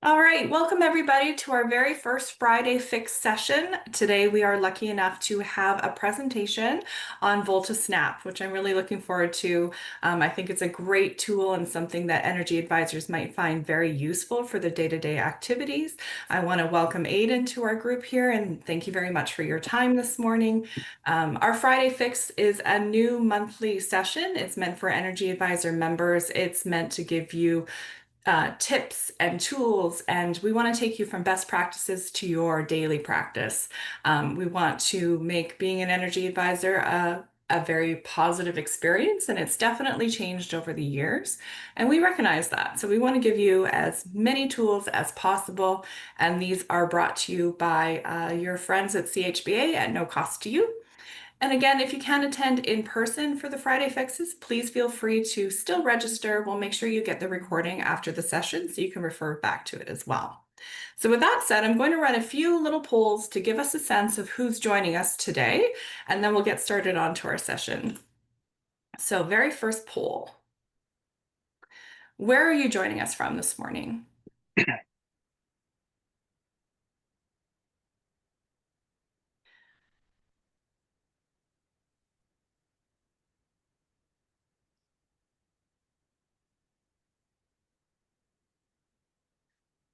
All right, welcome everybody to our very first Friday Fix session. Today we are lucky enough to have a presentation on Volta SNAP, which I'm really looking forward to. I think it's a great tool and something that energy advisors might find very useful for their day-to-day activities. I want to welcome Aiden to our group here and thank you very much for your time this morning. Our Friday Fix is a new monthly session. It's meant for energy advisor members. It's meant to give you tips and tools, and we want to take you from best practices to your daily practice. We want to make being an energy advisor a very positive experience, and it's definitely changed over the years, and we recognize that. So we want to give you as many tools as possible, and these are brought to you by your friends at CHBA at no cost to you. And again, if you can attend in person for the Friday Fixes, please feel free to still register. We'll make sure you get the recording after the session so you can refer back to it as well. So with that said, I'm going to run a few little polls to give us a sense of who's joining us today, and then we'll get started on to our session. So very first poll, where are you joining us from this morning?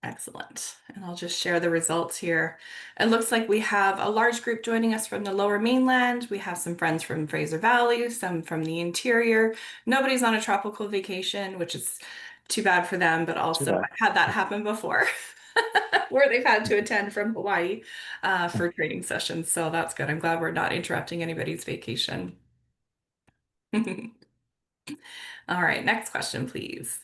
Excellent. And I'll just share the results here. It looks like we have a large group joining us from the Lower Mainland. We have some friends from Fraser Valley, some from the interior. Nobody's on a tropical vacation, which is too bad for them, but Too also bad. I've had that happen before where they've had to attend from Hawaii for training sessions. So that's good. I'm glad we're not interrupting anybody's vacation. All right, next question, please.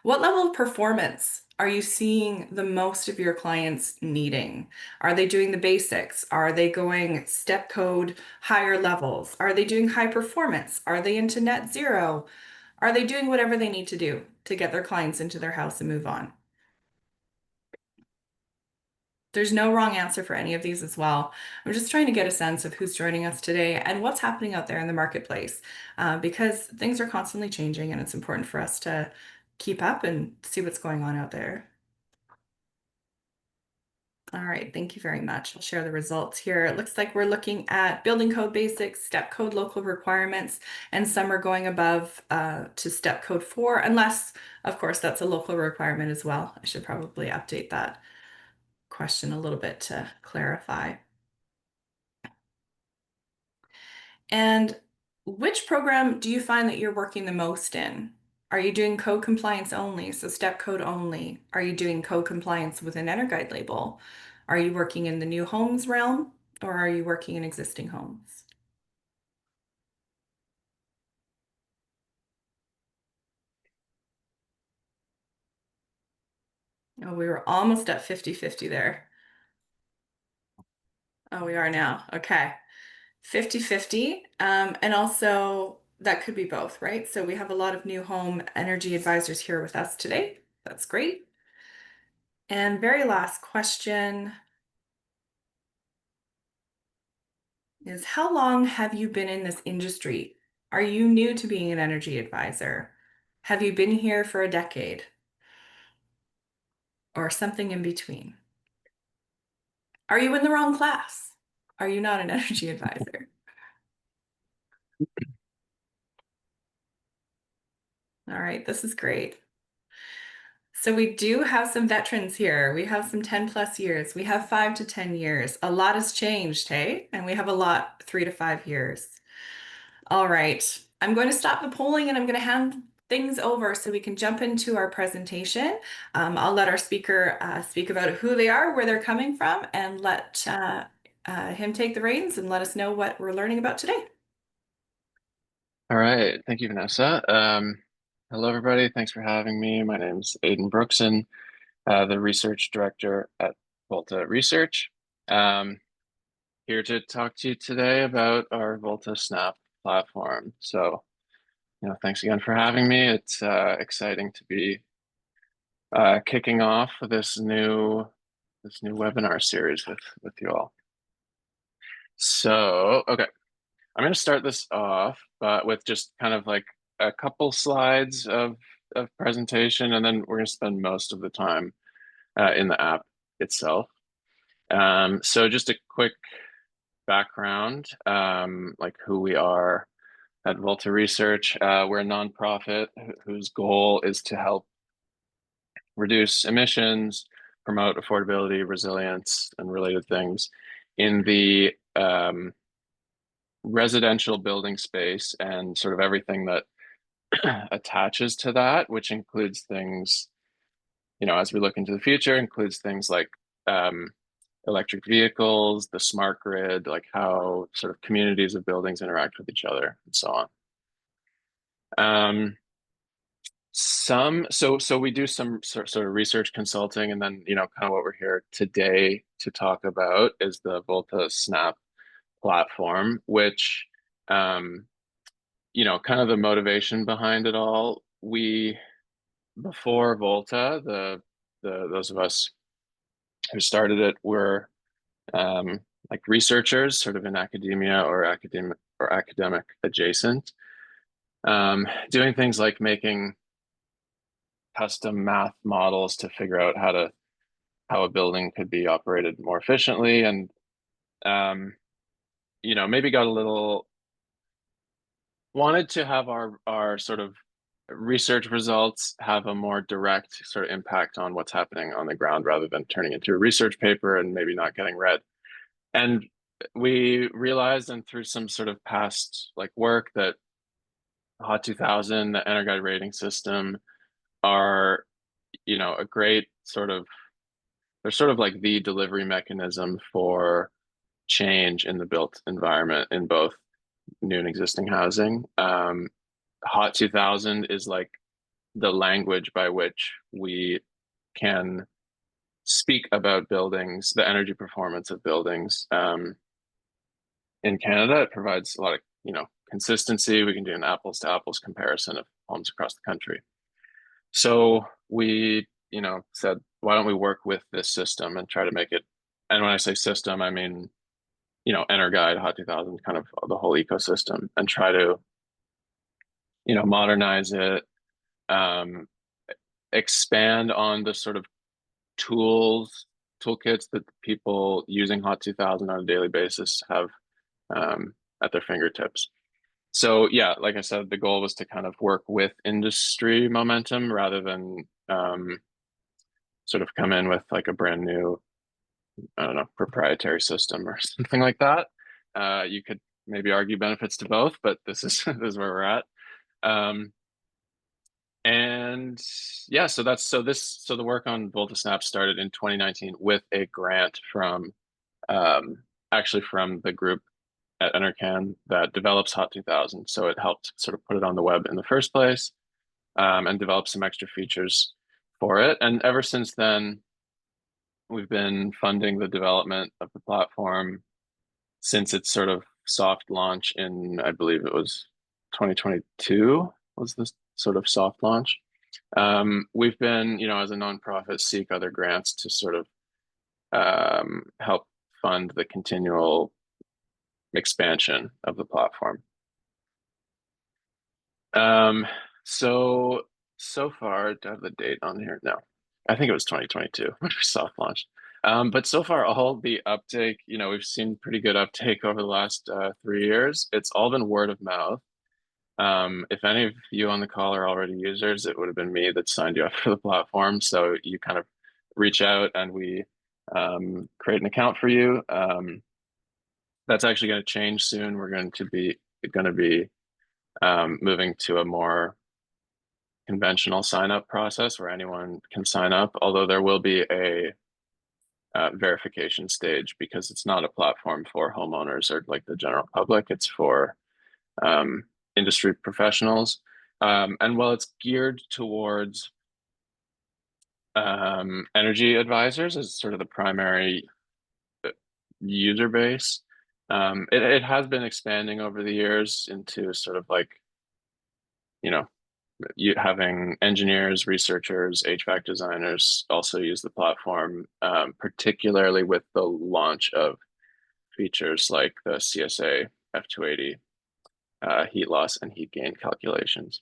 What level of performance are you seeing the most of your clients needing? Are they doing the basics? Are they going step code higher levels? Are they doing high performance? Are they into net zero? Are they doing whatever they need to do to get their clients into their house and move on? There's no wrong answer for any of these as well. I'm just trying to get a sense of who's joining us today and what's happening out there in the marketplace, because things are constantly changing and it's important for us to keep up and see what's going on out there. All right, thank you very much. I'll share the results here. It looks like we're looking at building code basics, step code local requirements, and some are going above to step code 4, unless, of course, that's a local requirement as well. I should probably update that question a little bit to clarify. And which program do you find that you're working the most in? Are you doing code compliance only, so step code only? Are you doing code compliance with an EnerGuide label? Are you working in the new homes realm, or are you working in existing homes? Oh, we were almost at 50-50 there. Oh, we are now. Okay. 50-50. And also that could be both, right? So we have a lot of new home energy advisors here with us today. That's great. And very last question is, how long have you been in this industry? Are you new to being an energy advisor? Have you been here for a decade or something in between? Are you in the wrong class? Are you not an energy advisor? All right, this is great. So we do have some veterans here. We have some 10 plus years. We have 5 to 10 years. A lot has changed, hey? And we have a lot 3 to 5 years. All right. I'm going to stop the polling and I'm going to hand things over so we can jump into our presentation. I'll let our speaker speak about who they are, where they're coming from, and let him take the reins and let us know what we're learning about today. All right. Thank you, Vanessa. Hello, everybody. Thanks for having me. My name's Aiden Brookson, the research director at Volta Research. Here to talk to you today about our Volta SNAP platform. So, thanks again for having me. It's exciting to be kicking off this new webinar series with you all. So, okay. I'm going to start this off, but with just kind of like a couple slides of of presentation, and then we're going to spend most of the time in the app itself. So just a quick background, like who we are at Volta Research. We're a nonprofit whose goal is to help reduce emissions, promote affordability, resilience, and related things in the residential building space and sort of everything that attaches to that, which includes things, as we look into the future, includes things like um, electric vehicles, the smart grid, like how sort of communities of buildings interact with each other, and so on. Um, so we do some sort of research consulting, and then kind of what we're here today to talk about is the Volta SNAP platform, which um, kind of the motivation behind it all. We before Volta, the those of us who started it were like researchers, sort of in academia or academic adjacent, doing things like making custom math models to figure out how a building could be operated more efficiently, and um, maybe got a little wanted to have our sort of research results have a more direct sort of impact on what's happening on the ground rather than turning into a research paper and maybe not getting read. And we realized, and through some sort of past like work, that Hot 2000, the Energuide rating system, are a great sort of they're sort of like the delivery mechanism for change in the built environment in both new and existing housing. Hot 2000 is like the language by which we can speak about buildings, the energy performance of buildings. In Canada, it provides a lot of, consistency. We can do an apples to apples comparison of homes across the country. So we, said, why don't we work with this system and try to make it, and when I say system, I mean, Energuide, Hot 2000, kind of the whole ecosystem, and try to, modernize it, um, expand on the sort of toolkits that people using Hot 2000 on a daily basis have at their fingertips. So yeah, like I said, the goal was to kind of work with industry momentum rather than sort of come in with like a brand new, I don't know, proprietary system or something like that. You could maybe argue benefits to both, but this is this is where we're at. Um, and yeah, so the work on Volta Snap started in 2019 with a grant from um, actually from the group at Enercan that develops Hot 2000. So it helped sort of put it on the web in the first place, and develop some extra features for it. And ever since then, we've been funding the development of the platform since its sort of soft launch in, I believe it was 2022 was this sort of soft launch. We've been, as a nonprofit, seek other grants to sort of help fund the continual expansion of the platform. Um, so so far, do I have the date on here? No, I think it was 2022 when we soft launched. But so far, all the uptake, we've seen pretty good uptake over the last 3 years. It's all been word of mouth. If any of you on the call are already users, it would have been me that signed you up for the platform. So you kind of reach out and we create an account for you. That's actually going to change soon. We're going to be moving to a more conventional sign up process where anyone can sign up, although there will be a verification stage because it's not a platform for homeowners or like the general public. It's for um, industry professionals. And while it's geared towards energy advisors as sort of the primary user base, it has been expanding over the years into sort of like, you know, you having engineers, researchers, HVAC designers also use the platform, particularly with the launch of features like the CSA F280 heat loss and heat gain calculations.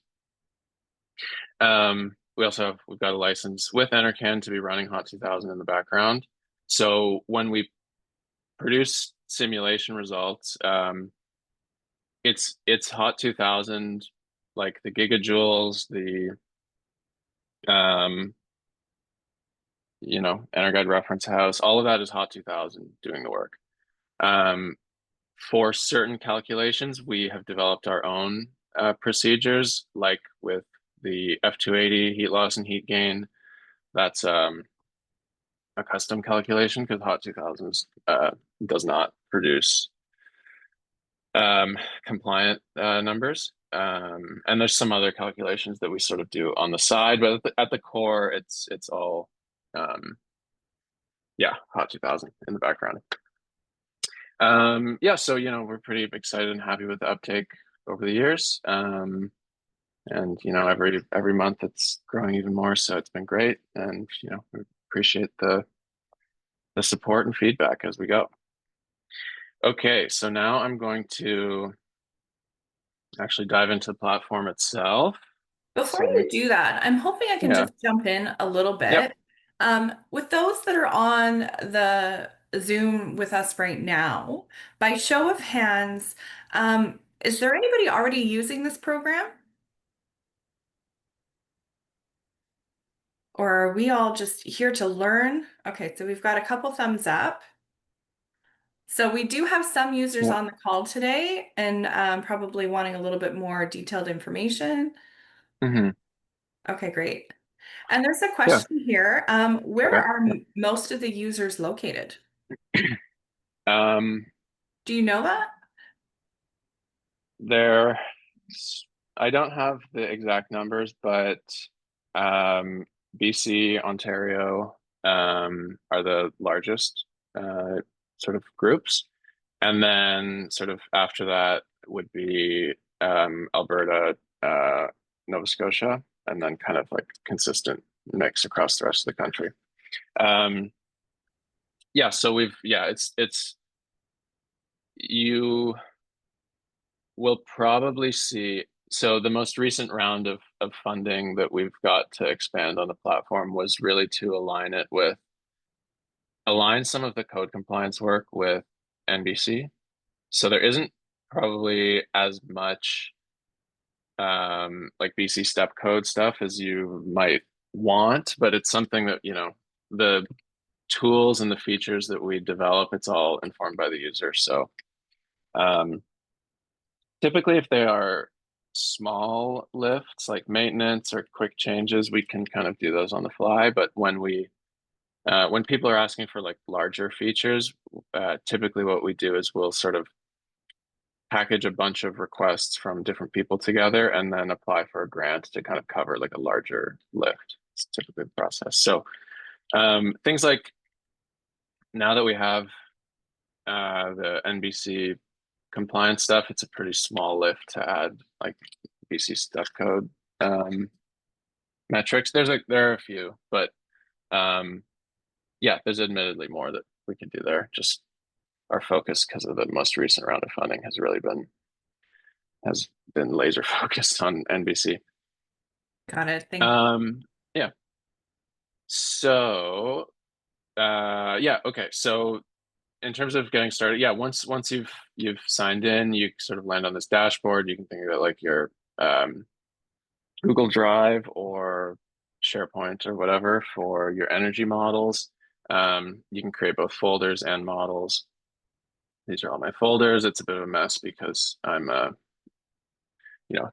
We've got a license with Enercan to be running Hot 2000 in the background. So when we produce simulation results, it's Hot 2000, like the gigajoules, the um, Energuide reference house, all of that is Hot 2000 doing the work. Um, for certain calculations, we have developed our own procedures, like with the F280 heat loss and heat gain. That's a custom calculation because Hot 2000s does not produce compliant numbers. And there's some other calculations that we sort of do on the side, but at the core, it's all yeah, Hot 2000 in the background. Yeah, so we're pretty excited and happy with the uptake over the years. And every month it's growing even more, so it's been great. And we appreciate the support and feedback as we go. Okay, so now I'm going to actually dive into the platform itself. Before So you do that, I'm hoping I can yeah, just jump in a little yep. bit. With those that are on the Zoom with us right now, by show of hands, is there anybody already using this program? Or are we all just here to learn? Okay, so we've got a couple thumbs up. So we do have some users Yep. on the call today and probably wanting a little bit more detailed information. Hmm. Okay, great. And there's a Yeah. question here. Where Okay. are Yeah. most of the users located? Um, Do you know that? there, I don't have the exact numbers, but um, BC, Ontario are the largest sort of groups. And then sort of after that would be Alberta, Nova Scotia, and then kind of like consistent mix across the rest of the country. Um, yeah, so it's you will probably see. So the most recent round of funding that we've got to expand on the platform was really to align some of the code compliance work with NBC. So there isn't probably as much like BC step code stuff as you might want, but it's something that, the tools and the features that we develop, it's all informed by the user. So um, typically, if they are small lifts like maintenance or quick changes, we can kind of do those on the fly. But when people are asking for like larger features, typically what we do is we'll sort of package a bunch of requests from different people together and then apply for a grant to kind of cover like a larger lift. It's typically the process. So things like now that we have the NBC compliance stuff, it's a pretty small lift to add like BC stuff code metrics. There are a few, but um, yeah, there's admittedly more that we can do there. Just our focus because of the most recent round of funding has been laser focused on NBC. Got it. Thank you. Um, yeah. So, yeah. Okay. So, in terms of getting started, yeah. Once you've signed in, you sort of land on this dashboard. You can think of it like your Google Drive or SharePoint or whatever for your energy models. You can create both folders and models. These are all my folders. It's a bit of a mess because I'm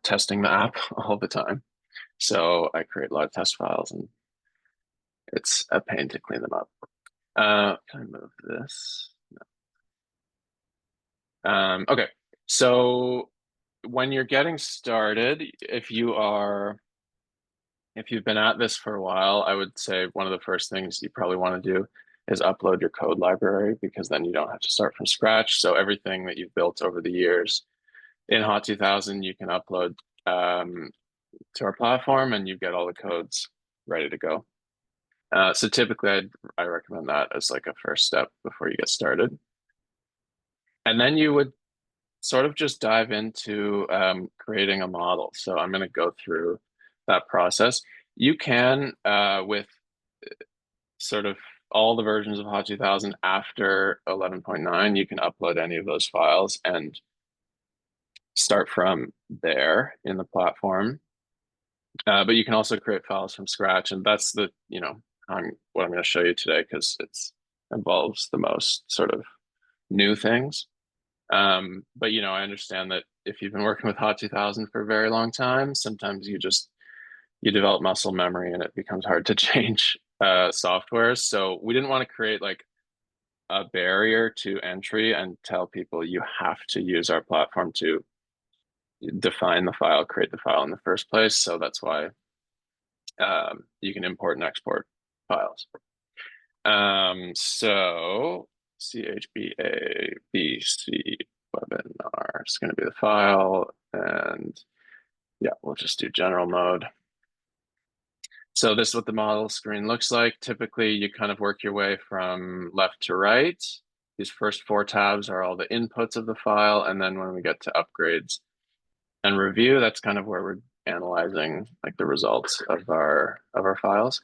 testing the app all the time. So I create a lot of test files and it's a pain to clean them up. Can I move this? Okay. So when you're getting started, if you've been at this for a while, I would say one of the first things you probably want to do is upload your code library because then you don't have to start from scratch. So everything that you've built over the years in Hot 2000, you can upload to our platform and you get all the codes ready to go. So typically, I recommend that as like a first step before you get started. And then you would sort of just dive into creating a model. So I'm going to go through that process. You can, with sort of all the versions of Hot 2000 after 11.9, you can upload any of those files and start from there in the platform. But you can also create files from scratch, and that's the, what I'm going to show you today because it's involves the most sort of new things. But I understand that if you've been working with Hot 2000 for a very long time, sometimes you develop muscle memory and it becomes hard to change softwares. So we didn't want to create like a barrier to entry and tell people you have to use our platform to define the file, create the file in the first place. So that's why you can import and export files. So CHBA-BC webinar is going to be the file. And yeah, we'll just do general mode. So this is what the model screen looks like. Typically, you kind of work your way from left to right. These first four tabs are all the inputs of the file. And then when we get to upgrades and review, that's kind of where we're analyzing like the results of our files.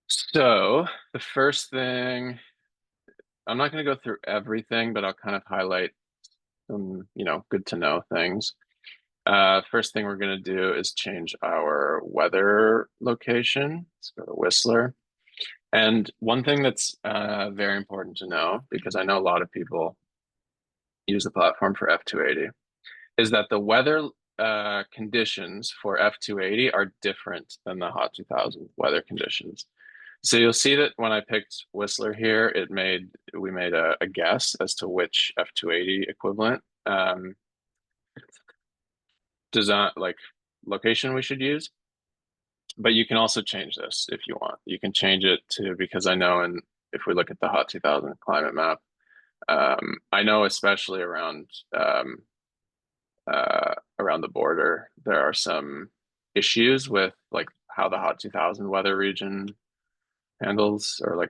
So the first thing, I'm not going to go through everything, but I'll kind of highlight some, good to know things. First thing we're going to do is change our weather location. Let's go to Whistler. And one thing that's very important to know, because I know a lot of people use the platform for F280, is that the weather conditions for F280 are different than the Hot 2000 weather conditions. So you'll see that when I picked Whistler here, we made a guess as to which F280 equivalent design like location we should use. But you can also change this if you want. You can change it to, because I know, and if we look at the Hot 2000 climate map, I know especially around the border, there are some issues with like how the Hot 2000 weather region handles or like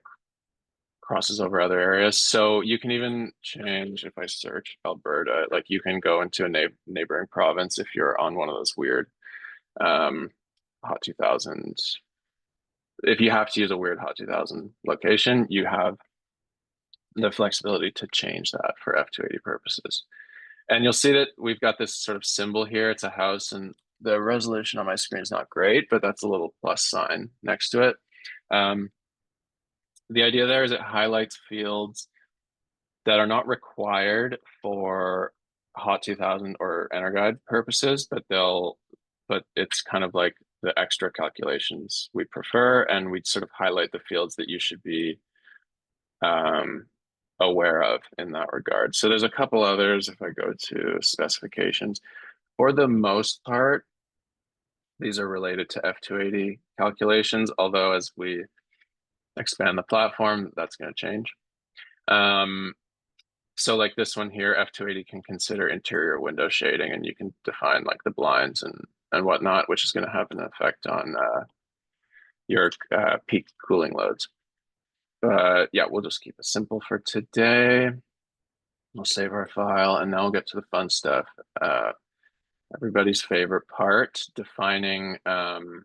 crosses over other areas. So you can even change, if I search Alberta, like you can go into a neighboring province if you're on one of those weird um, Hot 2000. If you have to use a weird Hot 2000 location, you have the flexibility to change that for F280 purposes. And you'll see that we've got this sort of symbol here. It's a house, and the resolution on my screen is not great, but that's a little plus sign next to it. The idea there is it highlights fields that are not required for Hot 2000 or EnerGuide purposes, but it's kind of like the extra calculations we prefer, and we sort of highlight the fields that you should be aware of in that regard. So there's a couple others. If I go to specifications, for the most part, these are related to F280 calculations, although as we expand the platform, that's going to change. So like this one here, F280 can consider interior window shading, and you can define like the blinds and whatnot, which is going to have an effect on your peak cooling loads. But yeah, we'll just keep it simple for today. We'll save our file, and now we'll get to the fun stuff. Everybody's favorite part, defining the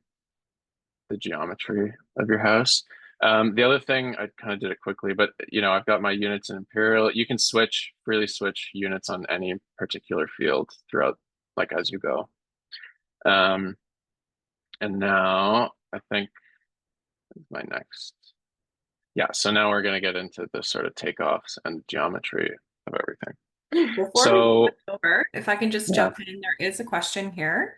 geometry of your house. The other thing, I kind of did it quickly, but I've got my units in Imperial. You can freely switch units on any particular field throughout, like as you go. And now I think my next, yeah. So now we're going to get into the sort of takeoffs and geometry of everything. Before we So switch over, if I can just yeah. jump in, there is a question here.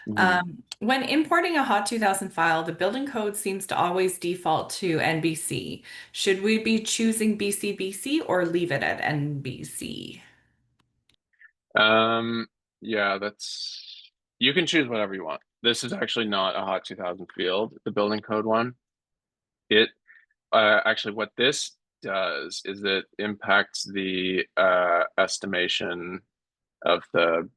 Mhm. When importing a Hot 2000 file, the building code seems to always default to NBC. Should we be choosing BC or leave it at NBC? Yeah, you can choose whatever you want. This is actually not a Hot 2000 field, the building code one. It actually, what this does is it impacts the estimation of the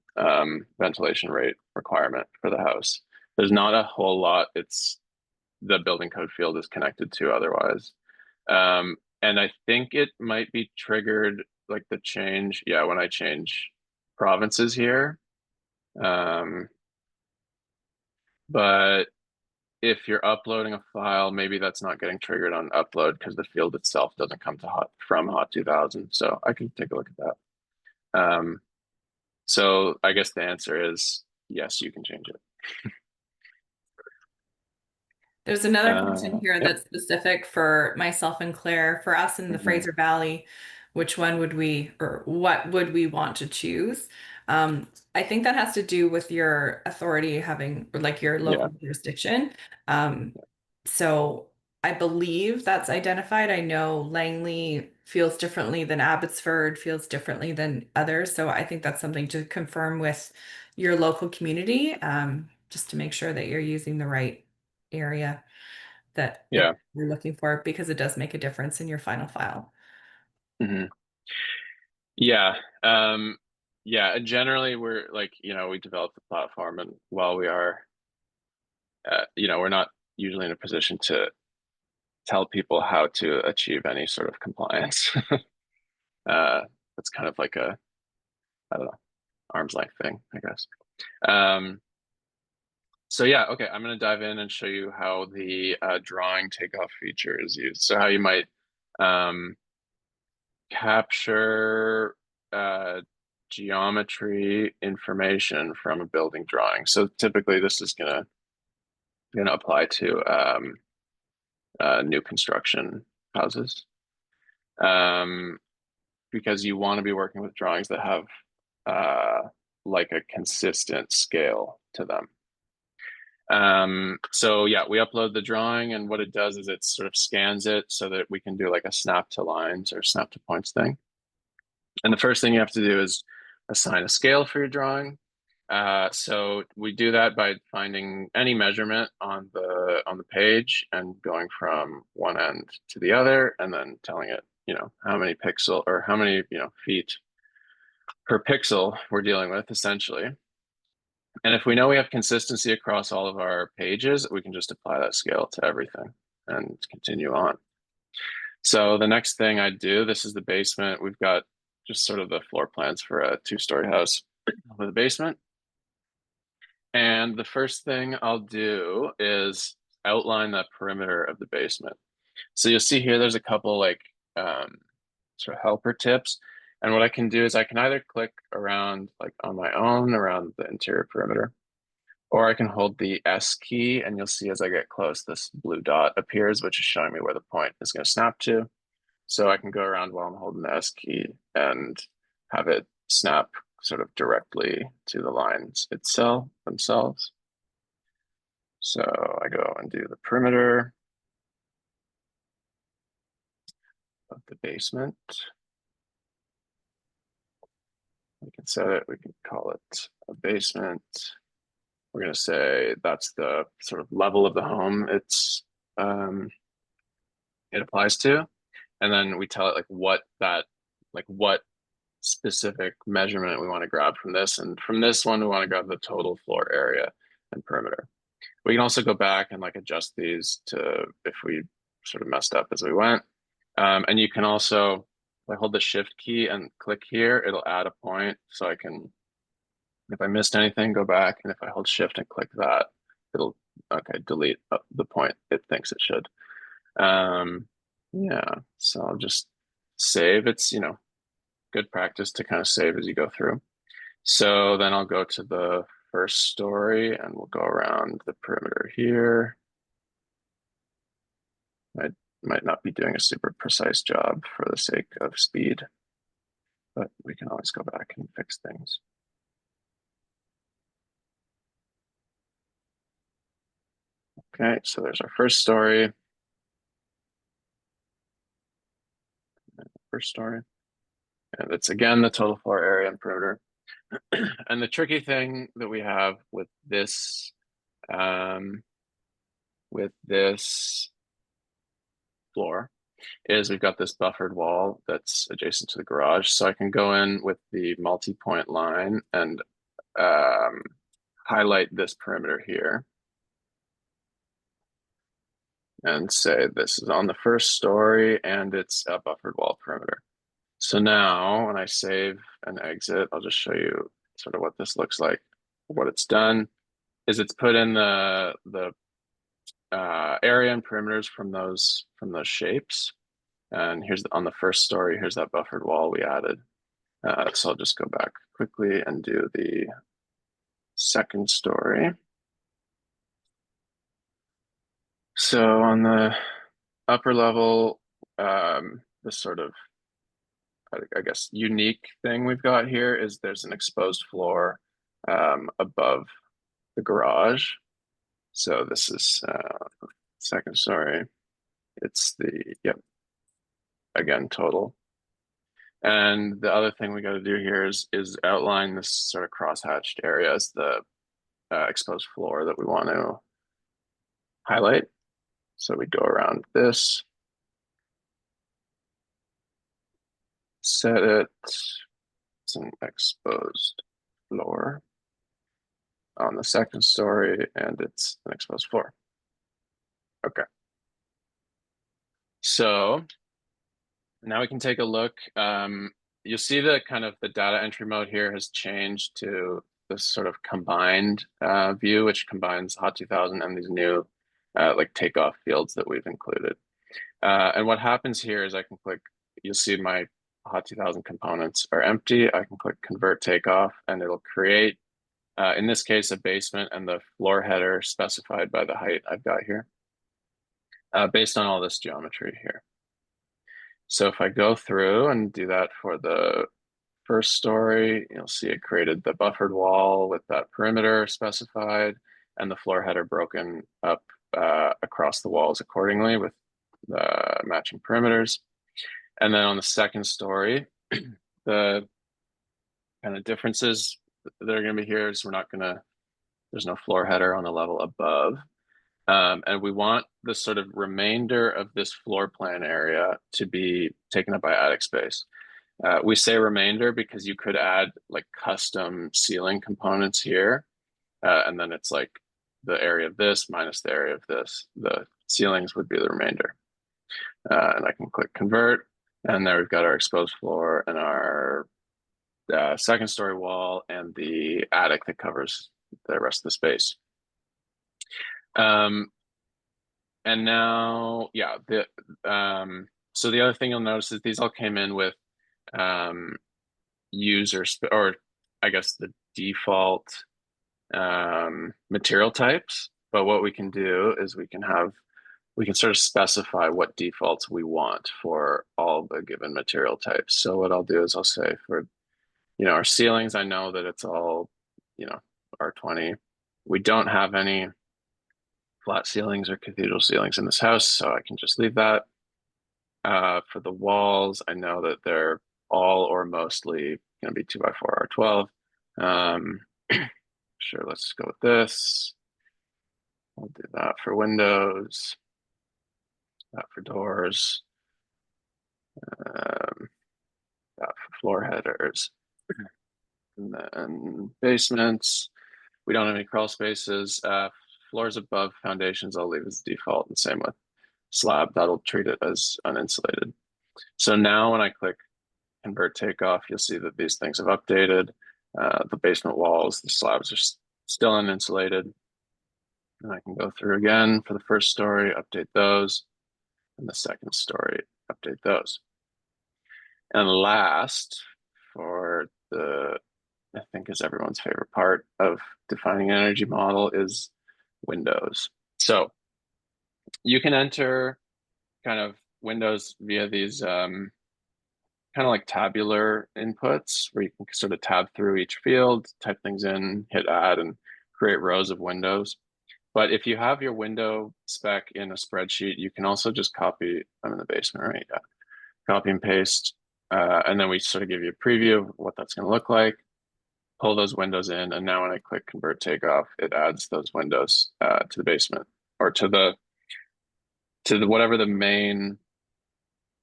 ventilation rate requirement for the house. There's not a whole lot the building code field is connected to otherwise. And I think it might be triggered like the change, yeah, when I change provinces here. Um, But if you're uploading a file, maybe that's not getting triggered on upload because the field itself doesn't come to from Hot 2000. So I can take a look at that. So I guess the answer is yes, you can change it. There's another question here Yep. that's specific for myself and Claire. For us in the Hmm. Fraser Valley, which one would we, or what would we want to choose? Um, I think that has to do with your authority having, or like your Yeah. local jurisdiction. Um, so I believe that's identified. I know Langley feels differently than Abbotsford, feels differently than others. So I think that's something to confirm with your local community, just to make sure that you're using the right area that Yeah. you're looking for because it does make a difference in your final file. Hmm. Yeah. Yeah. Generally, we're like, we develop the platform, and while we are, we're not usually in a position to tell people how to achieve any sort of compliance. uh, it's kind of like I don't know, arm's length thing, I guess. Um, so yeah, okay, I'm going to dive in and show you how the drawing takeoff feature is used. So how you might um, capture uh, geometry information from a building drawing. So typically, this is gonna apply to new construction houses, um, because you want to be working with drawings that have like a consistent scale to them. So yeah, we upload the drawing, and what it does is it sort of scans it so that we can do like a snap to lines or snap to points thing. And the first thing you have to do is assign a scale for your drawing. So we do that by finding any measurement on the page and going from one end to the other, and then telling it, how many pixel or how many, feet per pixel we're dealing with essentially. And if we know we have consistency across all of our pages, we can just apply that scale to everything and continue on. So the next thing I do, this is the basement. We've got just sort of the floor plans for a two-story house with a basement. And the first thing I'll do is outline the perimeter of the basement. So you'll see here, there's a couple like um, sort of helper tips. And what I can do is I can either click around like on my own around the interior perimeter, or I can hold the S key, and you'll see as I get close, this blue dot appears, which is showing me where the point is going to snap to. So I can go around while I'm holding the S key and have it snap sort of directly to the lines itself themselves. So I go and do the perimeter of the basement. We can set it, we can call it a basement. We're going to say that's the sort of level of the home it applies to. And then we tell it like what specific measurement we want to grab from this. And from this one, we want to grab the total floor area and perimeter. We can also go back and like adjust these to if we sort of messed up as we went. And you can also like hold the shift key and click here, it'll add a point. So I can, if I missed anything, go back. And if I hold shift and click that, it'll, okay, delete the point it thinks it should. Um, yeah, so I'll just save. It's, good practice to kind of save as you go through. So then I'll go to the first story and we'll go around the perimeter here. I might not be doing a super precise job for the sake of speed, but we can always go back and fix things. Okay, so there's our first story. First story. And it's again the total floor area and perimeter. And the tricky thing that we have um, with this floor is we've got this buffered wall that's adjacent to the garage. So I can go in with the multi-point line and um, highlight this perimeter here and say this is on the first story and it's a buffered wall perimeter. So now when I save and exit, I'll just show you sort of what this looks like, what it's done. is it's put in the area and perimeters from those shapes. And here's on the first story, here's that buffered wall we added. So I'll just go back quickly and do the second story. So on the upper level, the sort of, I guess, unique thing we've got here is there's an exposed floor above the garage. So this is second story. It's the, yep, again, total. And the other thing we got to do here is outline this sort of cross-hatched area as the exposed floor that we want to highlight. So we go around this, set it, it's an exposed floor on the second story, and it's an exposed floor. Okay. So now we can take a look. You'll see the kind of the data entry mode here has changed to this sort of combined view, which combines Hot 2000 and these new like takeoff fields that we've included. And what happens here is I can click, you'll see my Hot 2000 components are empty. I can click convert takeoff and it'll create, in this case, a basement and the floor header specified by the height I've got here, based on all this geometry here. So if I go through and do that for the first story, you'll see it created the buffered wall with that perimeter specified and the floor header broken up across the walls accordingly with the matching perimeters. And then on the second story, the kind of differences that are going to be here is there's no floor header on the level above. And we want the sort of remainder of this floor plan area to be taken up by attic space. We say remainder because you could add like custom ceiling components here. And then it's like the area of this minus the area of this. The ceilings would be the remainder. And I can click convert. And there we've got our exposed floor and our second story wall and the attic that covers the rest of the space. And now, yeah, so the other thing you'll notice is these all came in with or I guess the default material types. But what we can do is we can sort of specify what defaults we want for all the given material types. So what I'll do is I'll say for, our ceilings, I know that it's all, R20. We don't have any flat ceilings or cathedral ceilings in this house, so I can just leave that. For the walls, I know that they're all or mostly going to be 2x4 R12. Sure, let's go with this. I'll do that for windows, that for doors, that for floor headers. And then basements, we don't have any crawl spaces. Floors above foundations, I'll leave as default, and same with slab, that'll treat it as uninsulated. So now when I click convert takeoff, you'll see that these things have updated. The basement walls, the slabs are still uninsulated. And I can go through again for the first story, update those, and the second story, update those. And last, for I think is everyone's favorite part of defining an energy model is windows. So you can enter kind of windows via these kind of like tabular inputs where you can sort of tab through each field, type things in, hit add, and create rows of windows. But if you have your window spec in a spreadsheet, you can also just copy, I'm in the basement, right? Yeah. Copy and paste. And then we sort of give you a preview of what that's going to look like, pull those windows in. And now when I click convert takeoff, it adds those windows to the basement or to the whatever the main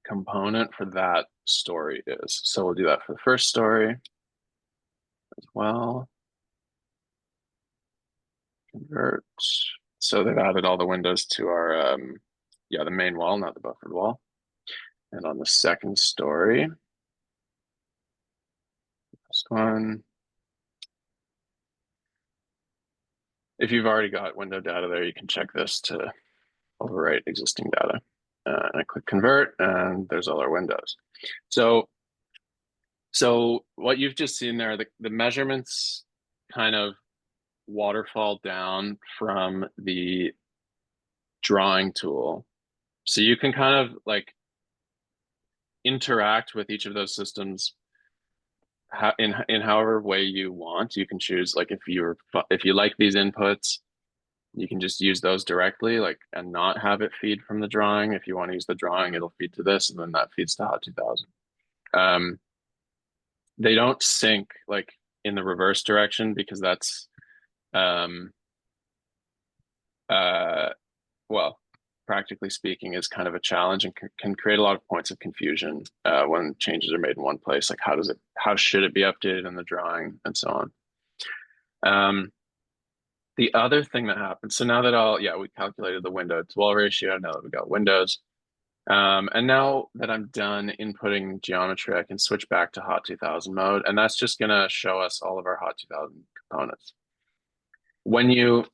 component for that story is. So we'll do that for the first story as well. Convert. So they've added all the windows to our, the main wall, not the buffered wall. And on the second story, first one, if you've already got window data there, you can check this to overwrite existing data. And I click convert, and there's all our windows. So, so what you've just seen there, the measurements kind of waterfall down from the drawing tool. So you can kind of like interact with each of those systems in however way you want. You can choose like if you like these inputs, you can just use those directly, like, and not have it feed from the drawing. If you want to use the drawing, it'll feed to this, and then that feeds to Hot 2000. Um, they don't sync like in the reverse direction because that's um, uh, well, practically speaking, is kind of a challenge and can create a lot of points of confusion when changes are made in one place. Like how should it be updated in the drawing, and so on. The other thing that happens, so now that we calculated the window to wall ratio, now that we got windows, and now that I'm done inputting geometry, I can switch back to Hot 2000 mode, and that's just going to show us all of our Hot 2000 components. When you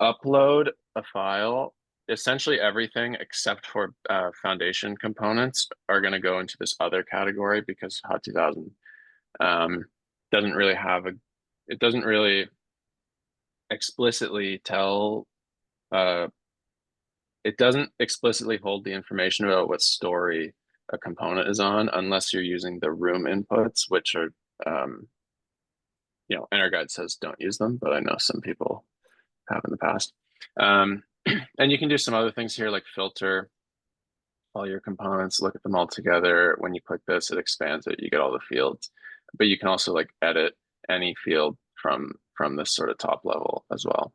upload a file, essentially everything except for foundation components are going to go into this other category because Hot 2000 um, doesn't really have it doesn't really explicitly tell, uh, it doesn't explicitly hold the information about what story a component is on unless you're using the room inputs, which are, um, EnterGuide says don't use them, but I know some people have in the past. And you can do some other things here like filter all your components, look at them all together. When you click this, it expands it, you get all the fields. But you can also like edit any field from this sort of top level as well.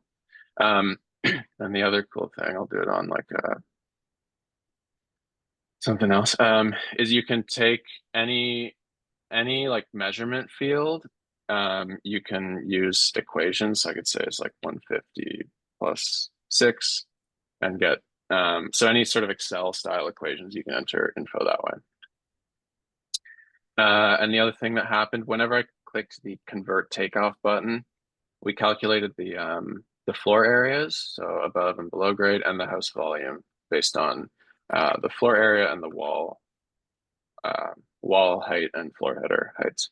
And the other cool thing, I'll do it on like something else, is you can take any like measurement field. You can use equations. So I could say it's like 150 plus 6 and get so any sort of Excel style equations, you can enter info that way. And the other thing that happened whenever I clicked the convert takeoff button, we calculated the floor areas, so above and below grade, and the house volume based on the floor area and the wall height and floor header heights,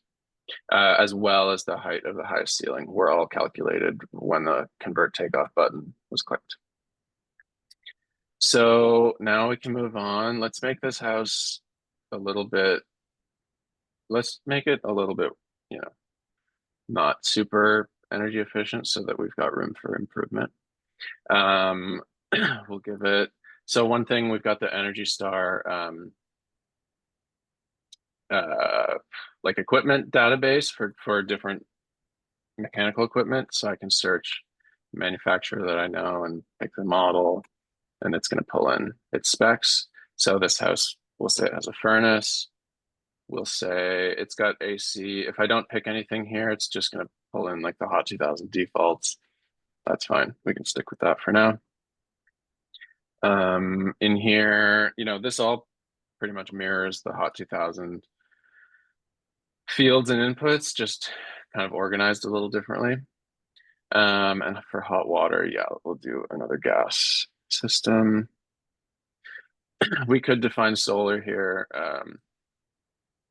as well as the height of the highest ceiling, were all calculated when the convert takeoff button was clicked. So now we can move on. Let's make this house a little bit, let's make it a little bit, not super energy efficient so that we've got room for improvement. Um, we'll give it, so one thing, we've got the Energy Star like equipment database for different mechanical equipment. So I can search manufacturer that I know and pick the model, and it's going to pull in its specs. So this house, we'll say it has a furnace. We'll say it's got AC. If I don't pick anything here, it's just going to pull in like the Hot 2000 defaults. That's fine. We can stick with that for now. In here, this all pretty much mirrors the Hot 2000 fields and inputs, just kind of organized a little differently. And for hot water, yeah, we'll do another gas system. We could define solar here,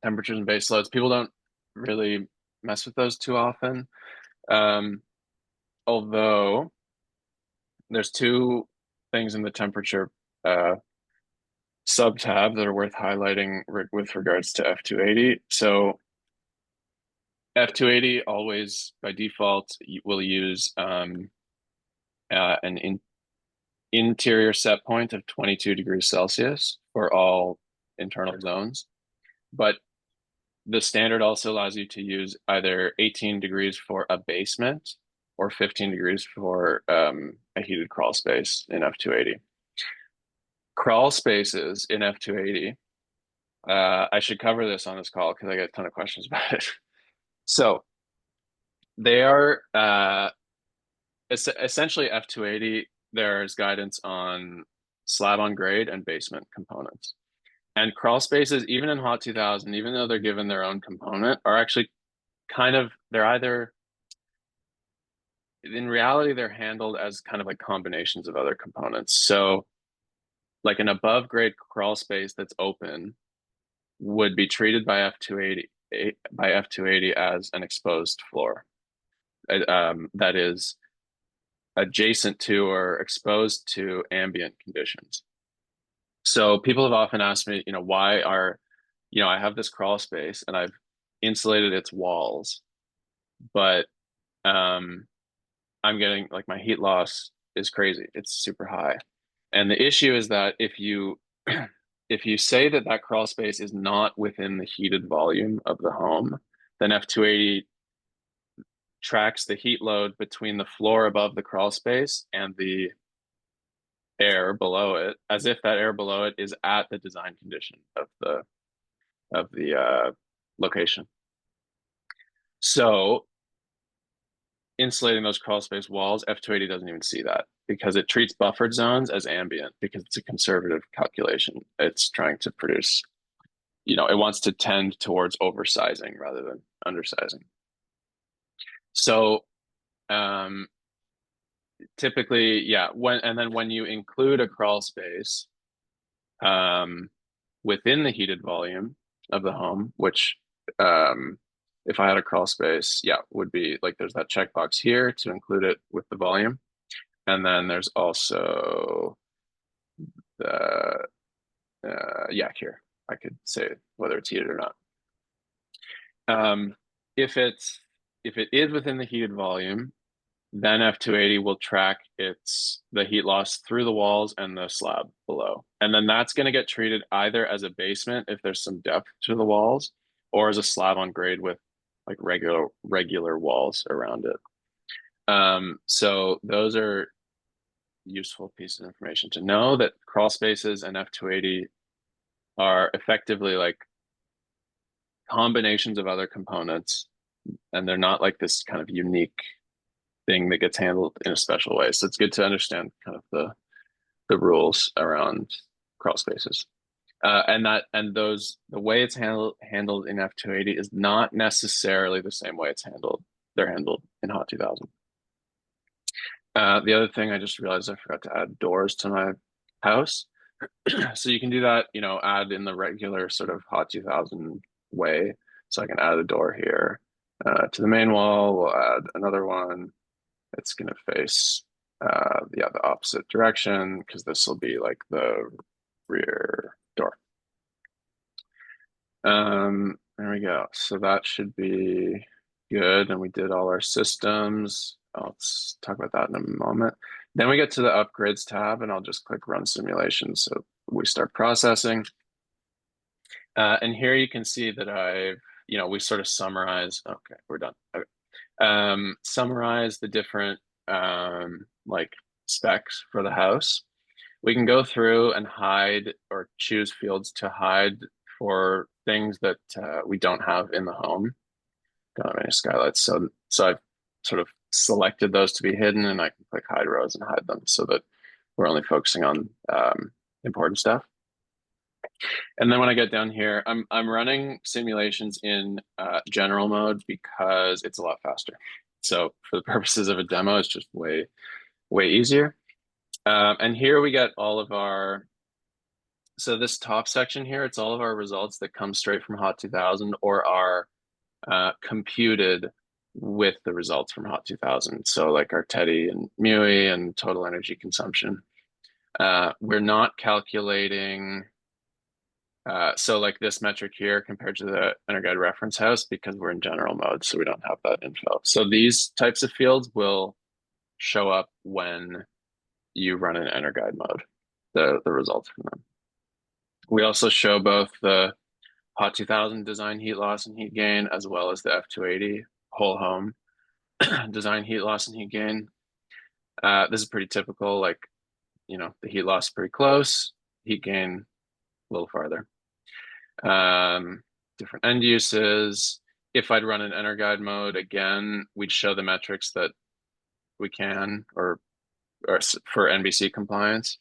temperatures and base loads. People don't really mess with those too often. Although there's two things in the temperature sub-tab that are worth highlighting with regards to F280. So F280 always, by default, will use an interior set point of 22 degrees Celsius for all internal zones. But the standard also allows you to use either 18 degrees for a basement or 15 degrees for a heated crawl space in F280. Crawl spaces in F280, I should cover this on this call because I get a ton of questions about it. So they are essentially F280. There's guidance on slab on grade and basement components. And crawl spaces, even in Hot 2000, even though they're given their own component, are actually they're either in reality, they're handled as kind of like combinations of other components. So like an above grade crawl space that's open would be treated by F280 as an exposed floor. That is adjacent to or exposed to ambient conditions. So people have often asked me, why are, I have this crawl space and I've insulated its walls, but um, I'm getting like my heat loss is crazy. It's super high. And the issue is that if you say that that crawl space is not within the heated volume of the home, then F280 tracks the heat load between the floor above the crawl space and the air below it, as if that air below it is at the design condition of the location. So insulating those crawl space walls, F280 doesn't even see that because it treats buffered zones as ambient because it's a conservative calculation. It's trying to produce, it wants to tend towards oversizing rather than undersizing. So um, typically, yeah, when you include a crawl space um, within the heated volume of the home, which if I had a crawl space, yeah, would be like there's that checkbox here to include it with the volume. And then there's also the, yeah, here, I could say whether it's heated or not. Um, if if it is within the heated volume, then F280 will track the heat loss through the walls and the slab below. And then that's going to get treated either as a basement if there's some depth to the walls, or as a slab on grade with like regular walls around it. So those are useful pieces of information to know, that crawl spaces and F280 are effectively like combinations of other components, and they're not like this kind of unique thing that gets handled in a special way. So it's good to understand kind of the rules around crawl spaces. The way it's handled in F280 is not necessarily the same way they're handled in Hot 2000. The other thing I just realized, I forgot to add doors to my house. So you can do that, add in the regular sort of Hot 2000 way. So I can add a door here to the main wall. We'll add another one. It's going to face, the opposite direction because this will be like the rear door. There we go. So that should be good. And we did all our systems. Let's talk about that in a moment. Then we get to the upgrades tab, and I'll just click run simulation. So we start processing. And here you can see that we sort of summarize. Okay, we're done. Okay. Summarize the different like specs for the house. We can go through and hide or choose fields to hide for things that we don't have in the home. Don't have any skylights. So I've sort of selected those to be hidden, and I can click hide rows and hide them so that we're only focusing on important stuff. And then when I get down here, I'm running simulations in general mode because it's a lot faster. So for the purposes of a demo, it's just way easier. And here we get all of so this top section here, it's all of our results that come straight from Hot 2000 or are computed with the results from Hot 2000. So like our TEDI and MUI and total energy consumption. We're not calculating, so like this metric here compared to the EnerGuide reference house, because we're in general mode, so we don't have that info. So these types of fields will show up when you run in EnerGuide mode, the results from them. We also show both the Hot 2000 design heat loss and heat gain, as well as the F280 whole home design heat loss and heat gain. This is pretty typical, like, the heat loss pretty close, heat gain a little farther. Different end uses. If I'd run an EnerGuide mode, again, we'd show the metrics that we can, or for NBC compliance.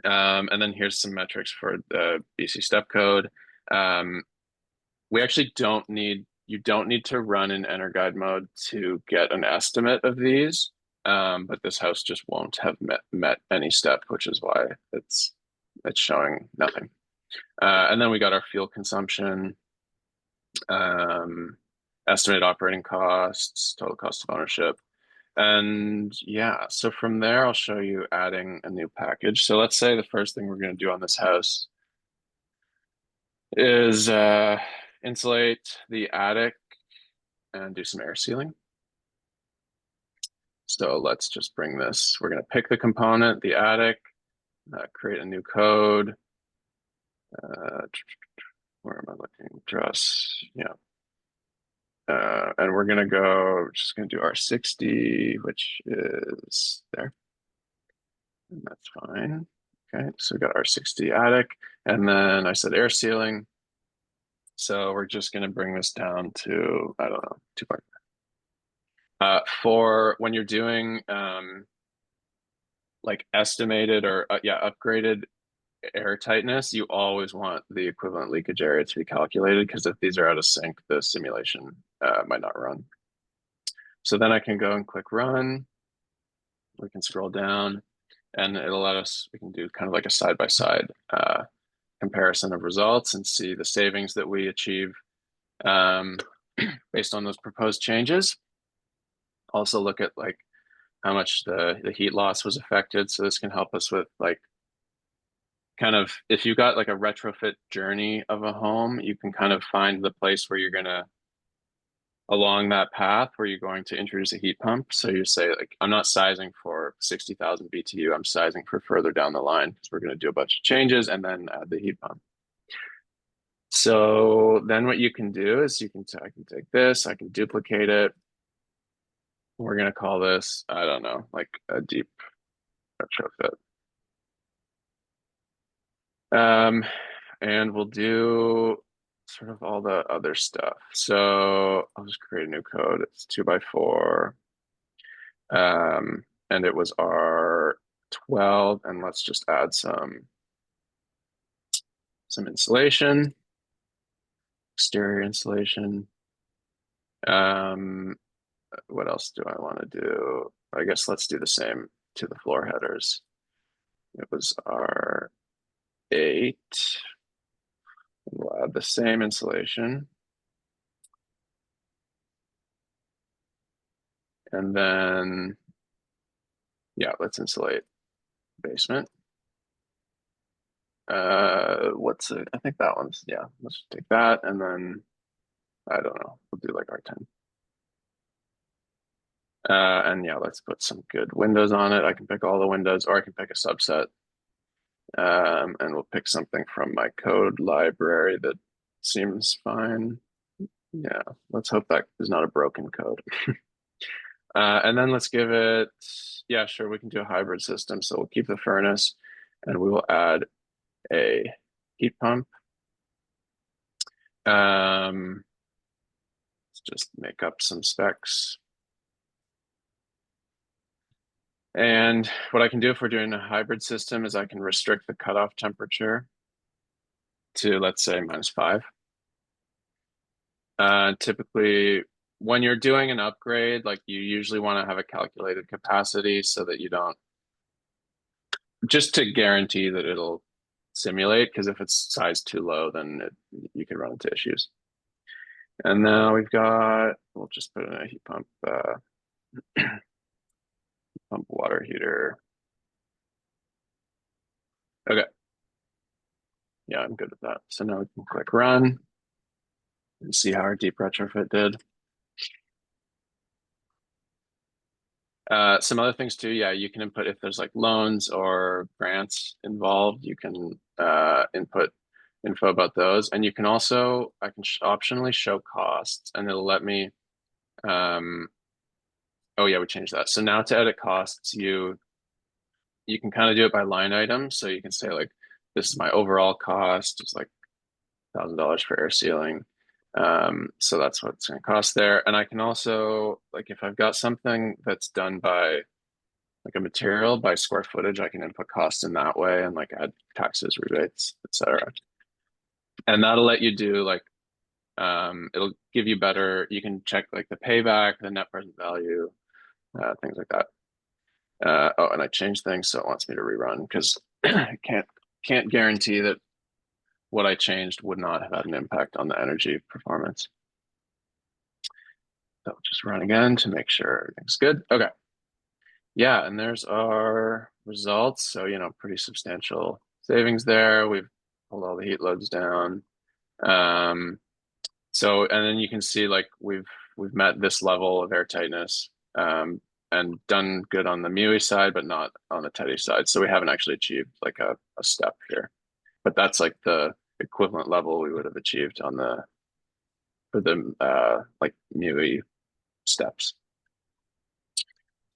And then here's some metrics for the BC step code. We actually don't need you don't need to run in enter guide mode to get an estimate of these. But this house just won't have met any step, which is why it's showing nothing. And then we got our fuel consumption, estimated operating costs, total cost of ownership. And yeah, so from there, I'll show you adding a new package. So let's say the first thing we're going to do on this house is insulate the attic and do some air sealing. So let's just bring this. We're going to pick the component, the attic, create a new code. Uh, where am I looking? Dress. Yeah. And we're gonna go, we're just gonna do R60, which is there. And that's fine. Okay, so we got R60 attic, and then I said air sealing. So we're just gonna bring this down to, I don't know, 2.5. For when you're doing like estimated or yeah, upgraded air tightness, you always want the equivalent leakage area to be calculated because if these are out of sync, the simulation might not run. So then I can go and click run. We can scroll down and it'll let us, we can do kind of like a side-by-side comparison of results and see the savings that we achieve um, based on those proposed changes. Also look at like how much the heat loss was affected. So this can help us with like kind of, if you've got like a retrofit journey of a home, you can kind of find the place where you're gonna along that path where you're going to introduce a heat pump. So you say like, I'm not sizing for 60,000 BTU, I'm sizing for further down the line because we're going to do a bunch of changes and then add the heat pump. So then what you can do is I can take this, I can duplicate it. We're going to call this, I don't know, like a deep retrofit. And we'll do sort of all the other stuff. So I'll just create a new code. It's 2x4. And it was R12, and let's just add some insulation, exterior insulation. What else do I want to do? I guess let's do the same to the floor headers. It was R8. We'll add the same insulation. And then, yeah, let's insulate basement. What's it? I think that one's, yeah, let's take that. And then, I don't know, we'll do like R10. And yeah, let's put some good windows on it. I can pick all the windows or I can pick a subset. And we'll pick something from my code library that seems fine. Yeah, let's hope that is not a broken code. And then let's give it, yeah, sure, we can do a hybrid system. So we'll keep the furnace and we will add a heat pump. Let's just make up some specs. And what I can do if we're doing a hybrid system is I can restrict the cutoff temperature to, let's say, -5. Typically, when you're doing an upgrade, like you usually want to have a calculated capacity so that you don't, just to guarantee that it'll simulate, because if it's sized too low, then you can run into issues. And now we'll just put in a heat pump, pump water heater. Okay. Yeah, I'm good with that. So now we can click run and see how our deep retrofit did. Some other things too, yeah, you can input if there's like loans or grants involved, you can input info about those. And you can also, I can optionally show costs and it'll let me, oh yeah, we changed that. So now to edit costs, you can kind of do it by line item. So you can say like, this is my overall cost, it's like $1,000 for air sealing. So that's what it's going to cost there. And I can also, like, if I've got something that's done by like a material by square footage, I can input costs in that way and like add taxes, rebates, etc. And that'll let you do like It'll give you better, you can check like the payback, the net present value, things like that. Oh, and I changed things, so it wants me to rerun because I can't guarantee that what I changed would not have had an impact on the energy performance. So just run again to make sure everything's good. Okay. Yeah, and there's our results. So, pretty substantial savings there. We've pulled all the heat loads down. Um, and then you can see like we've met this level of air tightness, and done good on the MUI side, but not on the TEDI side. So we haven't actually achieved like a step here, but that's like the equivalent level we would have achieved on the for the like MUI steps.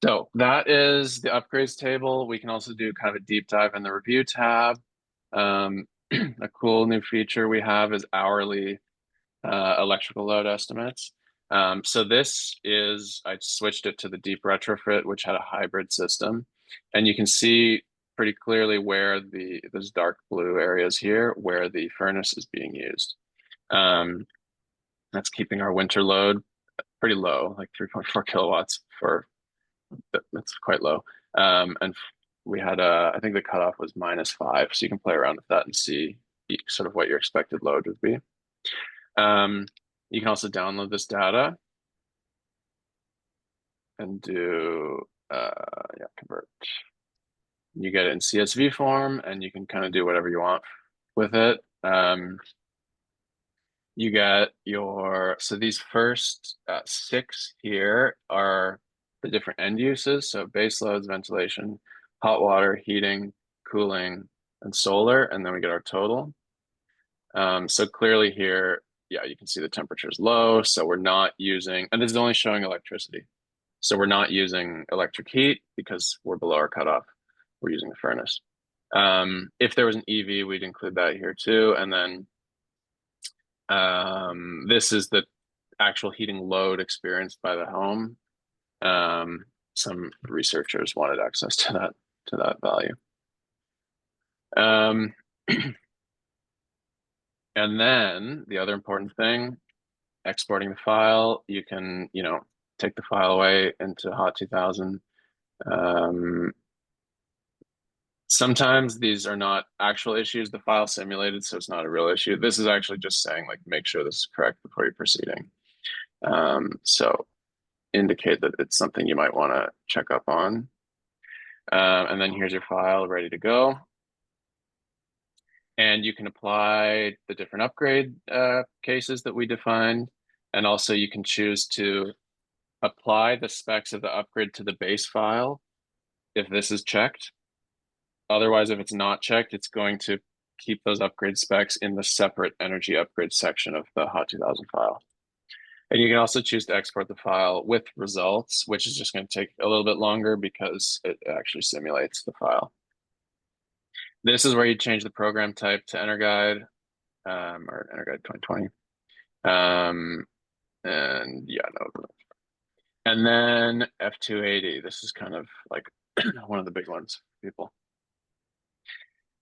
So that is the upgrades table. We can also do kind of a deep dive in the review tab. A cool new feature we have is hourly electrical load estimates. So this is, I switched it to the deep retrofit, which had a hybrid system. And you can see pretty clearly where those dark blue areas here, where the furnace is being used. That's keeping our winter load pretty low, like 3.4 kilowatts that's quite low. And we had I think the cutoff was -5, so you can play around with that and see sort of what your expected load would be. You can also download this data and do convert. You get it in CSV form, and you can kind of do whatever you want with it. You get so these first 6 here are the different end uses. So base loads, ventilation, hot water, heating, cooling, and solar. And then we get our total. So clearly here, yeah, you can see the temperature is low. So we're not using, and this is only showing electricity. So we're not using electric heat because we're below our cutoff. We're using the furnace. If there was an EV, we'd include that here too. And then this is the actual heating load experienced by the home. Some researchers wanted access to that value. And then the other important thing, exporting the file, you can, take the file away into Hot 2000. Sometimes these are not actual issues. The file simulated, so it's not a real issue. This is actually just saying like, make sure this is correct before you're proceeding. So indicate that it's something you might want to check up on. And then here's your file ready to go. And you can apply the different upgrade cases that we defined. And also you can choose to apply the specs of the upgrade to the base file if this is checked. Otherwise, if it's not checked, it's going to keep those upgrade specs in the separate energy upgrade section of the Hot 2000 file. And you can also choose to export the file with results, which is just going to take a little bit longer because it actually simulates the file. This is where you change the program type to EnerGuide, or EnerGuide 2020. And yeah, no. And then F280. This is kind of like one of the big ones for people.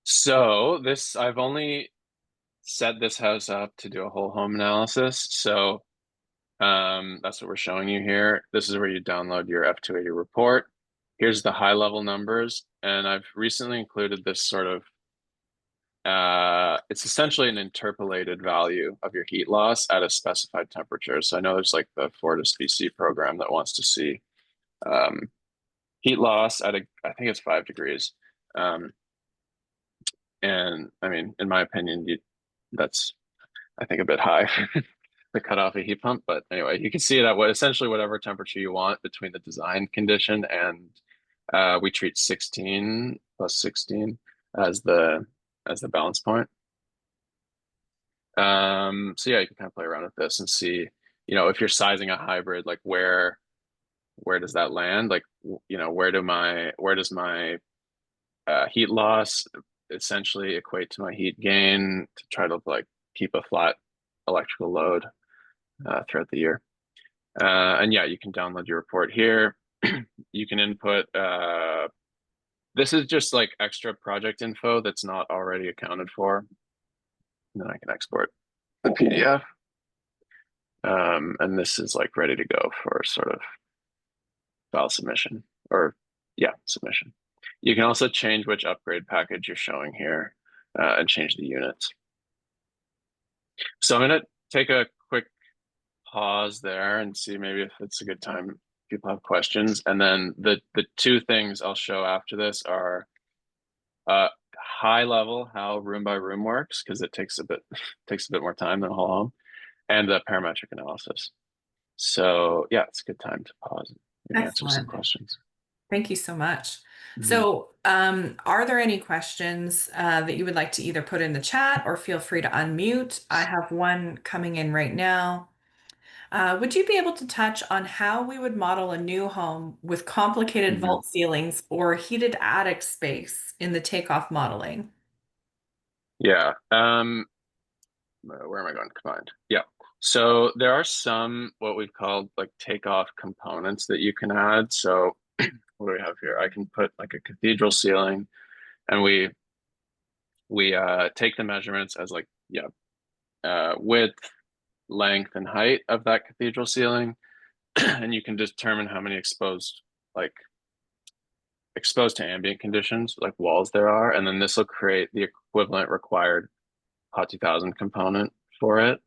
So I've only set this house up to do a whole home analysis. So that's what we're showing you here. This is where you download your F280 report. Here's the high level numbers. And I've recently included this sort of, it's essentially an interpolated value of your heat loss at a specified temperature. So I know there's like the Fortis BC program that wants to see heat loss at I think it's 5 degrees. And I mean, in my opinion, that's, I think, a bit high to cut off a heat pump. But anyway, you can see it at essentially whatever temperature you want between the design condition, and we treat 16 plus 16 as the balance point. So yeah, you can kind of play around with this and see, if you're sizing a hybrid, like where does that land? Like, where does my heat loss essentially equate to my heat gain to try to like keep a flat electrical load throughout the year. And yeah, you can download your report here. You can input, this is just like extra project info that's not already accounted for. And then I can export the PDF. And this is like ready to go for sort of file submission or yeah, submission. You can also change which upgrade package you're showing here and change the units. So I'm going to take a quick pause there and see maybe if it's a good time people have questions. And then the two things I'll show after this are high level how room by room works because it takes a bit more time than a whole home, and the parametric analysis. So yeah, it's a good time to pause and maybe answer some Excellent. questions. Thank you so much. Mhm. So, are there any questions that you would like to either put in the chat or feel free to unmute? I have one coming in right now. Would you be able to touch on how we would model a new home with complicated Mhm. vault ceilings or heated attic space in the takeoff modeling? Yeah. Where am I going to combined? Yeah. So there are some what we've called like takeoff components that you can add. So what do we have here? I can put like a cathedral ceiling, and we take the measurements as like yeah, width, length, and height of that cathedral ceiling, and you can determine how many like exposed to ambient conditions like walls there are, and then this will create the equivalent required HOT 2000 component for it.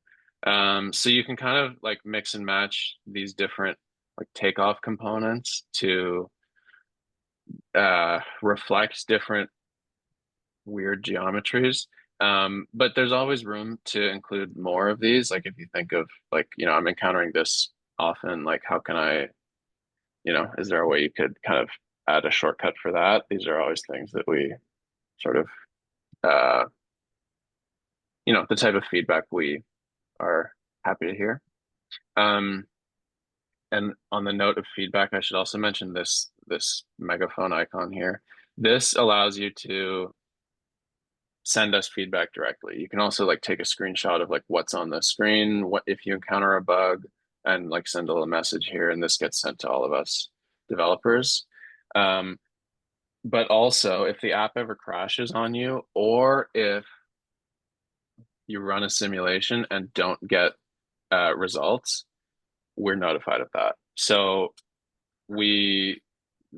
So you can kind of like mix and match these different like takeoff components to reflect different weird geometries. But there's always room to include more of these. Like if you think of like, I'm encountering this often, like how can I, is there a way you could kind of add a shortcut for that? These are always things that we sort of, uh, the type of feedback we are happy to hear. Um, and on the note of feedback, I should also mention this megaphone icon here. This allows you to send us feedback directly. You can also like take a screenshot of like what's on the screen, what if you encounter a bug, and like send a little message here, and this gets sent to all of us developers. Um, but also, if the app ever crashes on you, or if you run a simulation and don't get results, we're notified of that. So we,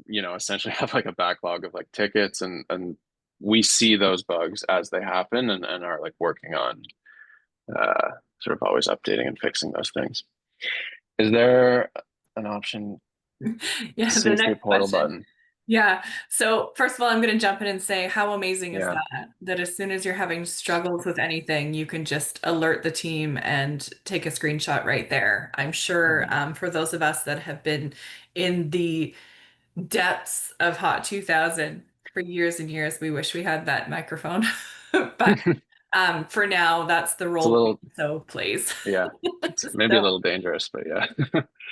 essentially have like a backlog of like tickets, and we see those bugs as they happen, and are like working on uh, sort of always updating and fixing those things. Is there an option Yeah, to the see a next portal question. button? Yeah. So first of all, I'm going to jump in and say, how amazing is Yeah. that? That as soon as you're having struggles with anything, you can just alert the team and take a screenshot right there. I'm sure Mhm. for those of us that have been in the depths of Hot 2000 for years and years, we wish we had that microphone. But for now, that's the It's a role little, so plays. yeah, it's maybe a So little dangerous, but yeah.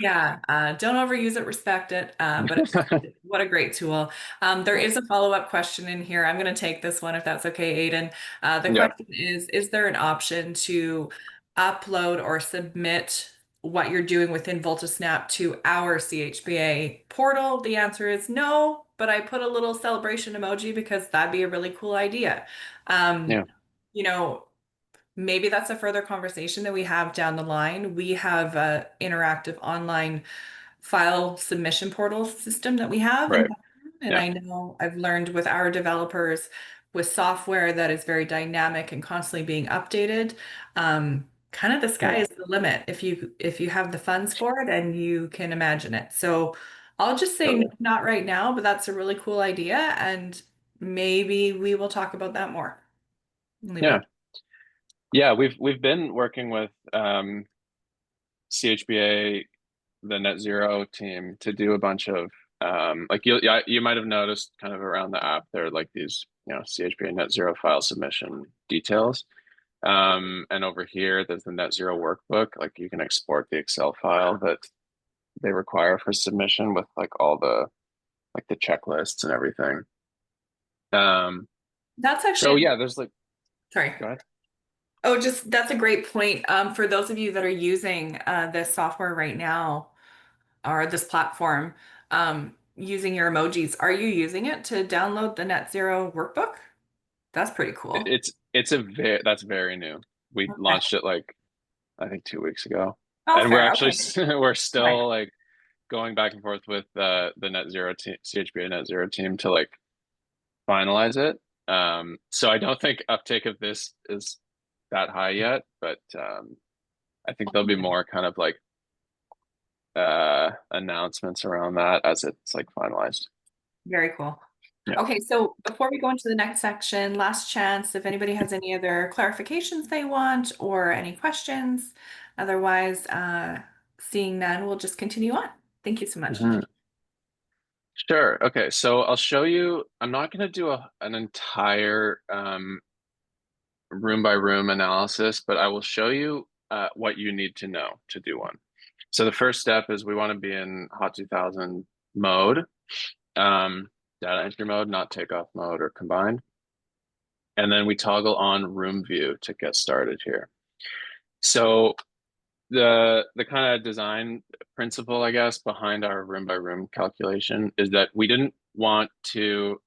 yeah, don't overuse it, respect it. But what a great tool. There Yeah. is a follow-up question in here. I'm going to take this one if that's okay, Aiden. The Yeah. question is there an option to upload or submit what you're doing within Volta Snap to our CHBA portal? The answer is no, but I put a little celebration emoji because that'd be a really cool idea. Um, Yeah. you know, Maybe that's a further conversation that we have down the line. We have a interactive online file submission portal system that we have in Right. background. And Yeah. I know I've learned with our developers with software that is very dynamic and constantly being updated. Kind of the sky Yeah. is the limit if you have the funds for it and you can imagine it. So I'll just say Totally. not right now, but that's a really cool idea, and maybe we will talk about that more. Leave it Yeah. at Yeah. We've been working with CHBA, the net zero team, to do a bunch of like you might have noticed kind of around the app there are like these CHBA net zero file submission details. And over here there's the net zero workbook. Like you can export the Excel file that they require for submission with like all the like the checklists and everything. That's So actually, yeah, there's like sorry. go ahead. Oh, just that's a great point. For those of you that are using this software right now or this platform, using your emojis, are you using it to download the Net Zero workbook? That's pretty cool. It's a very that's very new. We Okay. launched it like I think 2 weeks ago. Oh, And we're fair. actually Okay. we're Right. still like going back and forth with the net zero team, CHBA net zero team to like finalize it. So I don't think uptake of this is that high yet, but I think there'll be more kind of like announcements around that as it's like finalized. Very cool. Yeah. Okay, so before we go into the next section, last chance if anybody has any other clarifications they want or any questions. Otherwise, seeing none, we'll just continue on. Thank you so much. Mhm. Sure. Okay. So I'll show you. I'm not going to do an entire room by room analysis, but I will show you what you need to know to do one. So the first step is we want to be in Hot 2000 mode, um, data entry mode, not takeoff mode or combined. And then we toggle on room view to get started here. So the kind of design principle, I guess, behind our room by room calculation is that we didn't want to.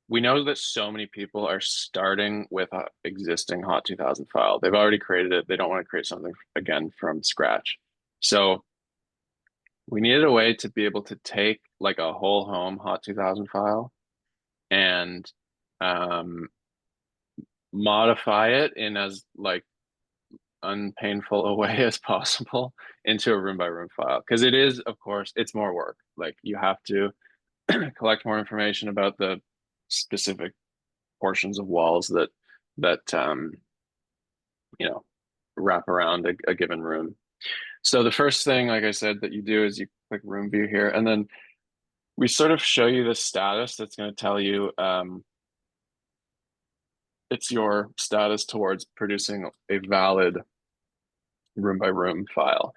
We know that so many people are starting with an existing Hot 2000 file. They've already created it. They don't want to create something again from scratch. So we needed a way to be able to take like a whole home Hot 2000 file and um, modify it in as like unpainful a way as possible into a room by room file. Because it is, of course, it's more work. Like you have to collect more information about the specific portions of walls that you know wrap around a given room. So the first thing, like I said, that you do is you click room view here, and then we sort of show you the status that's going to tell you it's your status towards producing a valid room by room file.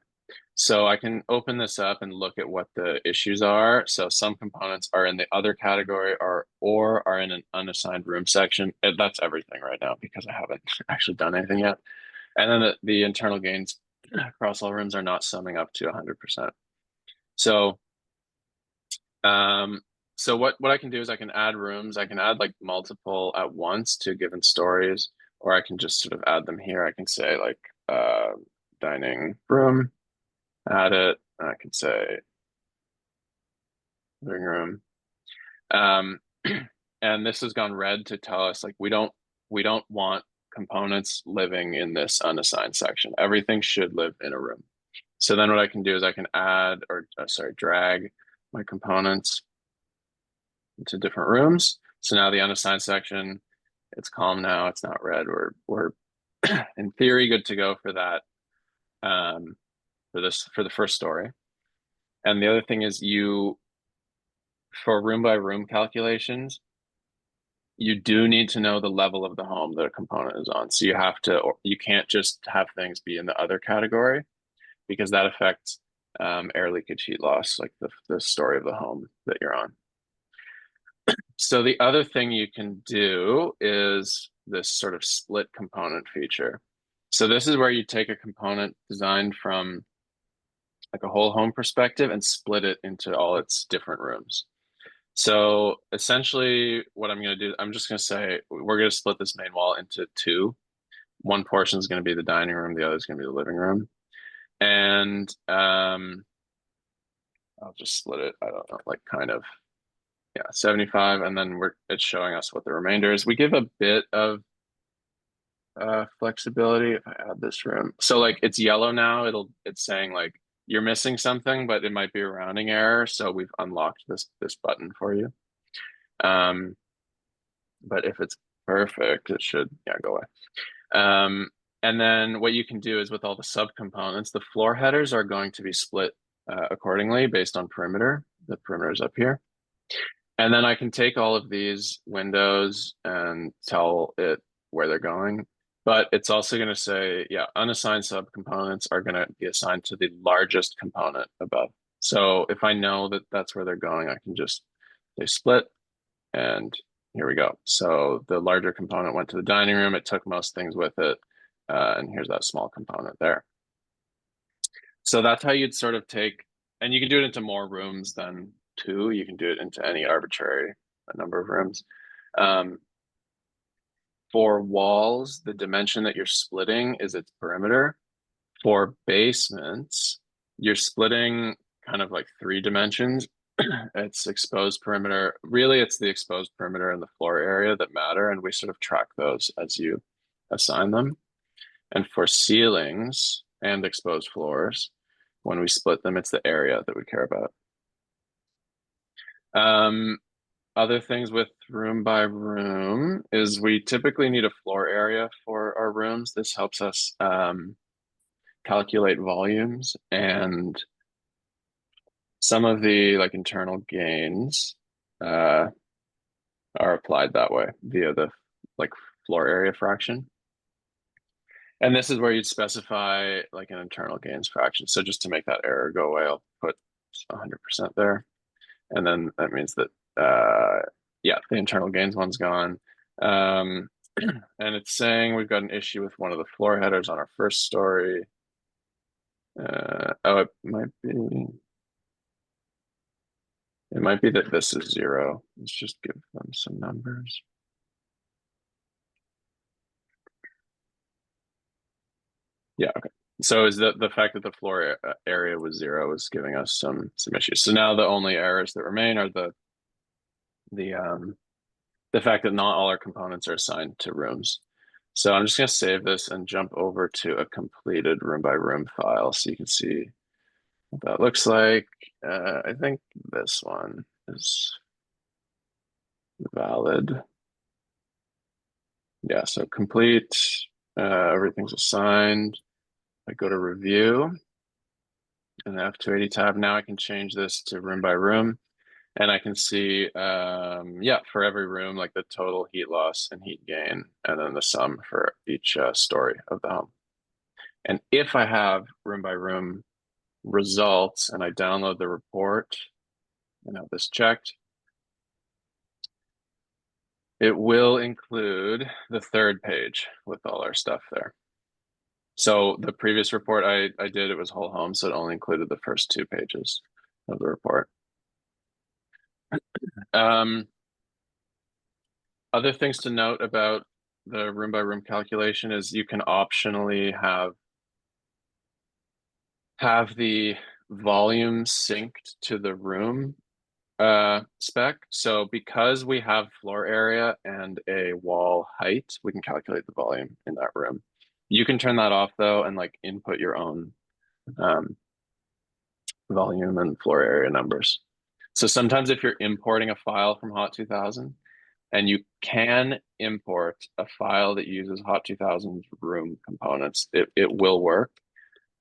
So I can open this up and look at what the issues are. So some components are in the other category or are in an unassigned room section. That's everything right now because I haven't actually done anything yet. And then the internal gains across all rooms are not summing up to 100%. So um, so what I can do is I can add rooms. I can add like multiple at once to given stories, or I can just sort of add them here. I can say like dining room, add it. I can say living room. Um, and this has gone red to tell us like we don't want components living in this unassigned section. Everything should live in a room. So then what I can do is I can add or sorry, drag my components into different rooms. So now the unassigned section, it's calm now. It's not red. We're in theory good to go for that for the first story. And the other thing is you for room by room calculations, you do need to know the level of the home that a component is on. So you have to, or you can't just have things be in the other category because that affects air leakage heat loss, like the story of the home that you're on. So the other thing you can do is this sort of split component feature. So this is where you take a component designed from like a whole home perspective and split it into all its different rooms. So essentially what I'm going to do, I'm just going to say we're going to split this main wall into two. One portion is going to be the dining room, the other is going to be the living room. And I'll just split it, I don't know, like kind of, yeah, 75. And then it's showing us what the remainder is. We give a bit of flexibility if I add this room. So like it's yellow now, it's saying like you're missing something, but it might be a rounding error. So we've unlocked this button for you. Um, but if it's perfect, it should, yeah, go away. And then what you can do is with all the subcomponents, the floor headers are going to be split accordingly based on perimeter. The perimeter is up here. And then I can take all of these windows and tell it where they're going. But it's also going to say, yeah, unassigned subcomponents are going to be assigned to the largest component above. So if I know that that's where they're going, I can just, they split and here we go. So the larger component went to the dining room. It took most things with it. And here's that small component there. So that's how you'd sort of take, and you can do it into more rooms than two. You can do it into any arbitrary number of rooms. Um, for walls, the dimension that you're splitting is its perimeter. For basements, you're splitting kind of like three dimensions. It's exposed perimeter. Really, it's the exposed perimeter and the floor area that matter, and we sort of track those as you assign them. And for ceilings and exposed floors, when we split them, it's the area that we care about. Um, Other things with room by room is we typically need a floor area for our rooms. This helps us calculate volumes, and some of the like internal gains uh, are applied that way via the like floor area fraction. And this is where you'd specify like an internal gains fraction. So just to make that error go away, I'll put 100% there. And then that means that, yeah, the internal gains one's gone. Um, and it's saying we've got an issue with one of the floor headers on our first story. Oh, it might be that this is 0. Let's just give them some numbers. Yeah, okay. So is the fact that the floor area was 0 is giving us some issues. So now the only errors that remain are the the fact that not all our components are assigned to rooms. So I'm just going to save this and jump over to a completed room by room file so you can see what that looks like. I think this one is valid. Yeah, so complete, everything's assigned. I go to review in the F280 tab. Now I can change this to room by room. And I can see, yeah, for every room, like the total heat loss and heat gain, and then the sum for each story of the home. And if I have room by room results and I download the report and have this checked, it will include the third page with all our stuff there. So the previous report I did, it was whole home, so it only included the first 2 pages of the report. Um, Other things to note about the room by room calculation is you can optionally have the volume synced to the room spec. So because we have floor area and a wall height, we can calculate the volume in that room. You can turn that off though and like input your own um, volume and floor area numbers. So sometimes if you're importing a file from Hot 2000, and you can import a file that uses Hot 2000's room components, it will work.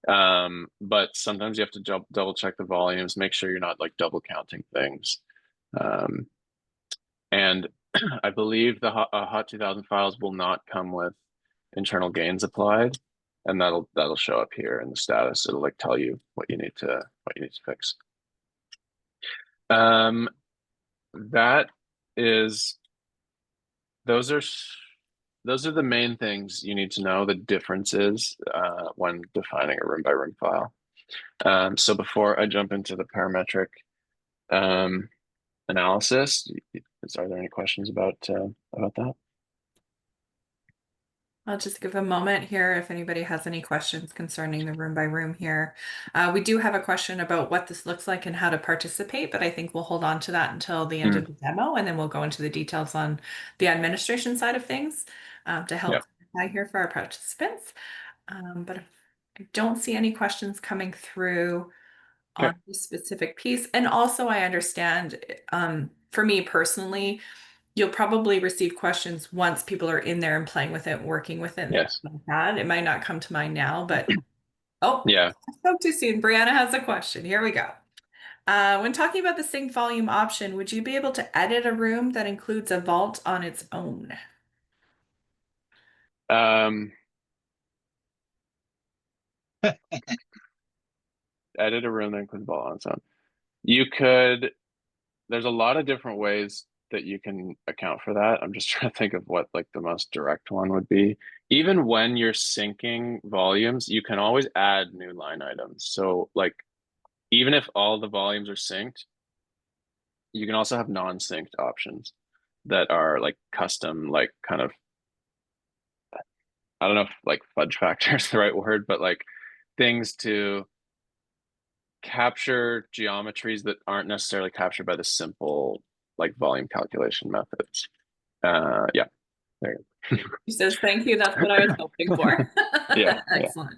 But sometimes you have to double check the volumes, make sure you're not like double counting things. Um, and I believe the Hot 2000 files will not come with internal gains applied, and that'll show up here in the status. It'll like tell you what you need to fix. Um, that is those are the main things you need to know, the differences when defining a room by room file. So before I jump into the parametric um, analysis, are there any questions about that? I'll just give a moment here if anybody has any questions concerning the room by room here. We do have a question about what this looks like and how to participate, but I think we'll hold on to that until the end of Mm, the demo, and then we'll go into the details on the administration side of things to yeah. help clarify here for our participants. But I don't see any questions coming through Okay. on this specific piece. And also, I understand for me personally, you'll probably receive questions once people are in there and playing with it, working with it. Yes. Like that. It might not come to mind now, but oh, Yeah. I spoke too soon. Brianna has a question. Here we go. When talking about the sync volume option, would you be able to edit a room that includes a vault on its own? Um, Edit a room that includes ball on its own. You could. There's a lot of different ways that you can account for that. I'm just trying to think of what like the most direct one would be. Even when you're syncing volumes, you can always add new line items. So like even if all the volumes are synced, you can also have non-synced options that are like custom, like kind of, I don't know if like fudge factor is the right word, but like things to capture geometries that aren't necessarily captured by the simple like volume calculation methods. Yeah, there He says, thank you. That's what I was hoping you go. for. Yeah, yeah. Excellent.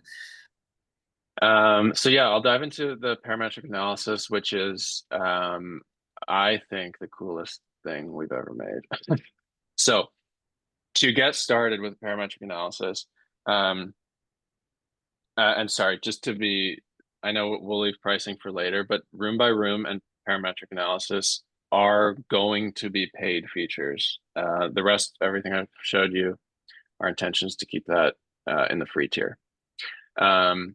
So yeah, I'll dive into the parametric analysis, which is, I think, the coolest thing we've ever made. So to get started with parametric analysis, um, and sorry, just to be, I know we'll leave pricing for later, but room by room and parametric analysis are going to be paid features. The rest, everything I've showed you, our intention is to keep that in the free tier. Um,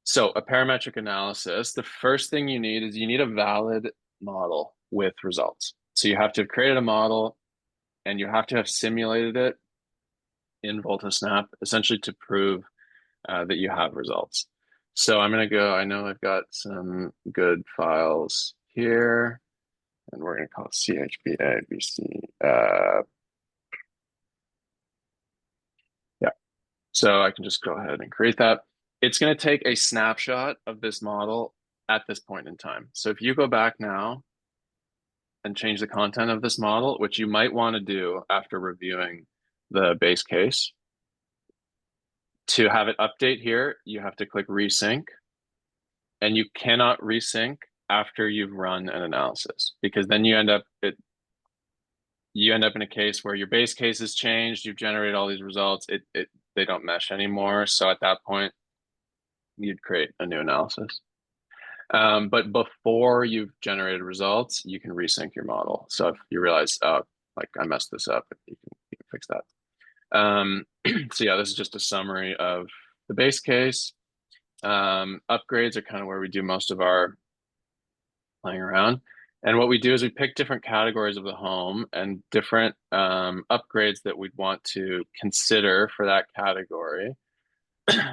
So a parametric analysis, the first thing you need is you need a valid model with results. So you have to have created a model and you have to have simulated it in Volta Snap, essentially to prove that you have results. So I'm going to go, I know I've got some good files here, and we're going to call it CHBABC. Yeah, so I can just go ahead and create that. It's going to take a snapshot of this model at this point in time. So if you go back now and change the content of this model, which you might want to do after reviewing the base case, to have it update here, you have to click resync, and you cannot resync after you've run an analysis, because then you end up in a case where your base case has changed, you've generated all these results, they don't mesh anymore. So at that point, you'd create a new analysis. But before you've generated results, you can resync your model. So if you realize, oh, like I messed this up, you can fix that. So yeah, this is just a summary of the base case. Upgrades are kind of where we do most of our playing around. And what we do is we pick different categories of the home and different upgrades that we'd want to consider for that category.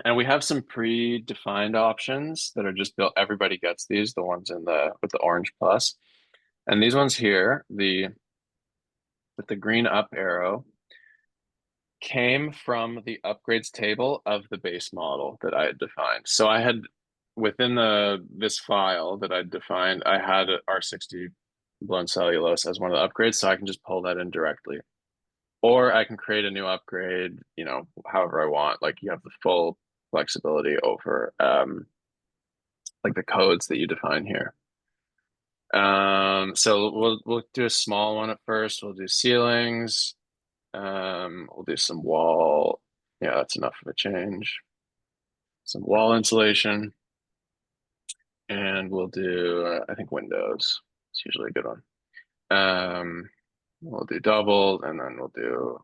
And we have some pre-defined options that are just built. Everybody gets these, the ones in the with the orange plus. And these ones here, the with the green up arrow, came from the upgrades table of the base model that I had defined. So I had within this file that I'd defined, I had R60 blown cellulose as one of the upgrades, so I can just pull that in directly. Or I can create a new upgrade, however I want. Like you have the full flexibility over like the codes that you define here. So we'll do a small one at first. We'll do ceilings. We'll do some wall. Yeah, that's enough of a change. Some wall insulation, and we'll do I think windows. It's usually a good one. We'll do double, and then we'll do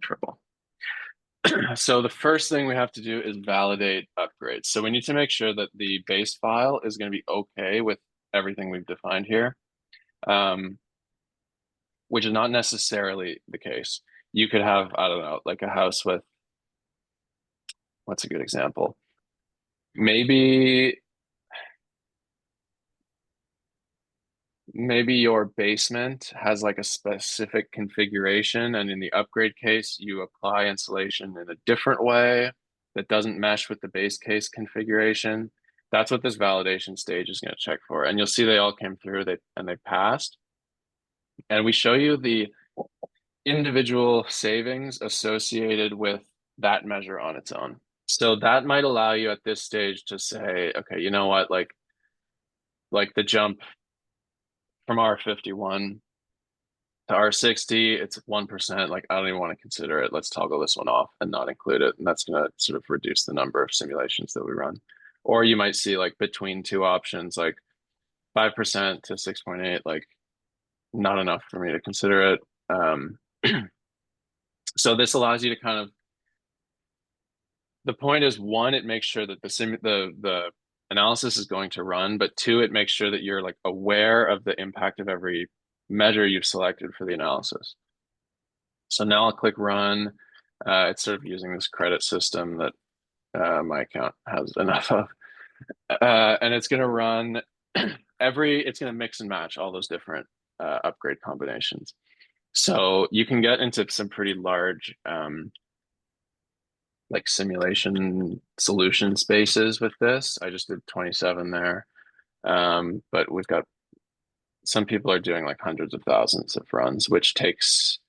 triple. So the first thing we have to do is validate upgrades. So we need to make sure that the base file is going to be okay with everything we've defined here, which is not necessarily the case. You could have, I don't know, like a house with, what's a good example? Maybe your basement has like a specific configuration, and in the upgrade case, you apply insulation in a different way that doesn't mesh with the base case configuration. That's what this validation stage is going to check for. And you'll see they all came through, they passed. And we show you the individual savings associated with that measure on its own. So that might allow you at this stage to say, okay, you know what, like the jump from R51 to R60, it's 1%. Like, I don't even want to consider it. Let's toggle this one off and not include it. And that's going to sort of reduce the number of simulations that we run. Or you might see like between two options, like 5% to 6.8, like not enough for me to consider it. So this allows you to kind of, the point is, one, it makes sure that the analysis is going to run, but two, it makes sure that you're like aware of the impact of every measure you've selected for the analysis. So now I'll click run. It's sort of using this credit system that my account has enough of. And it's going to run it's going to mix and match all those different upgrade combinations. So you can get into some pretty large like simulation solution spaces with this. I just did 27 there. But we've got some people are doing like hundreds of thousands of runs, which takes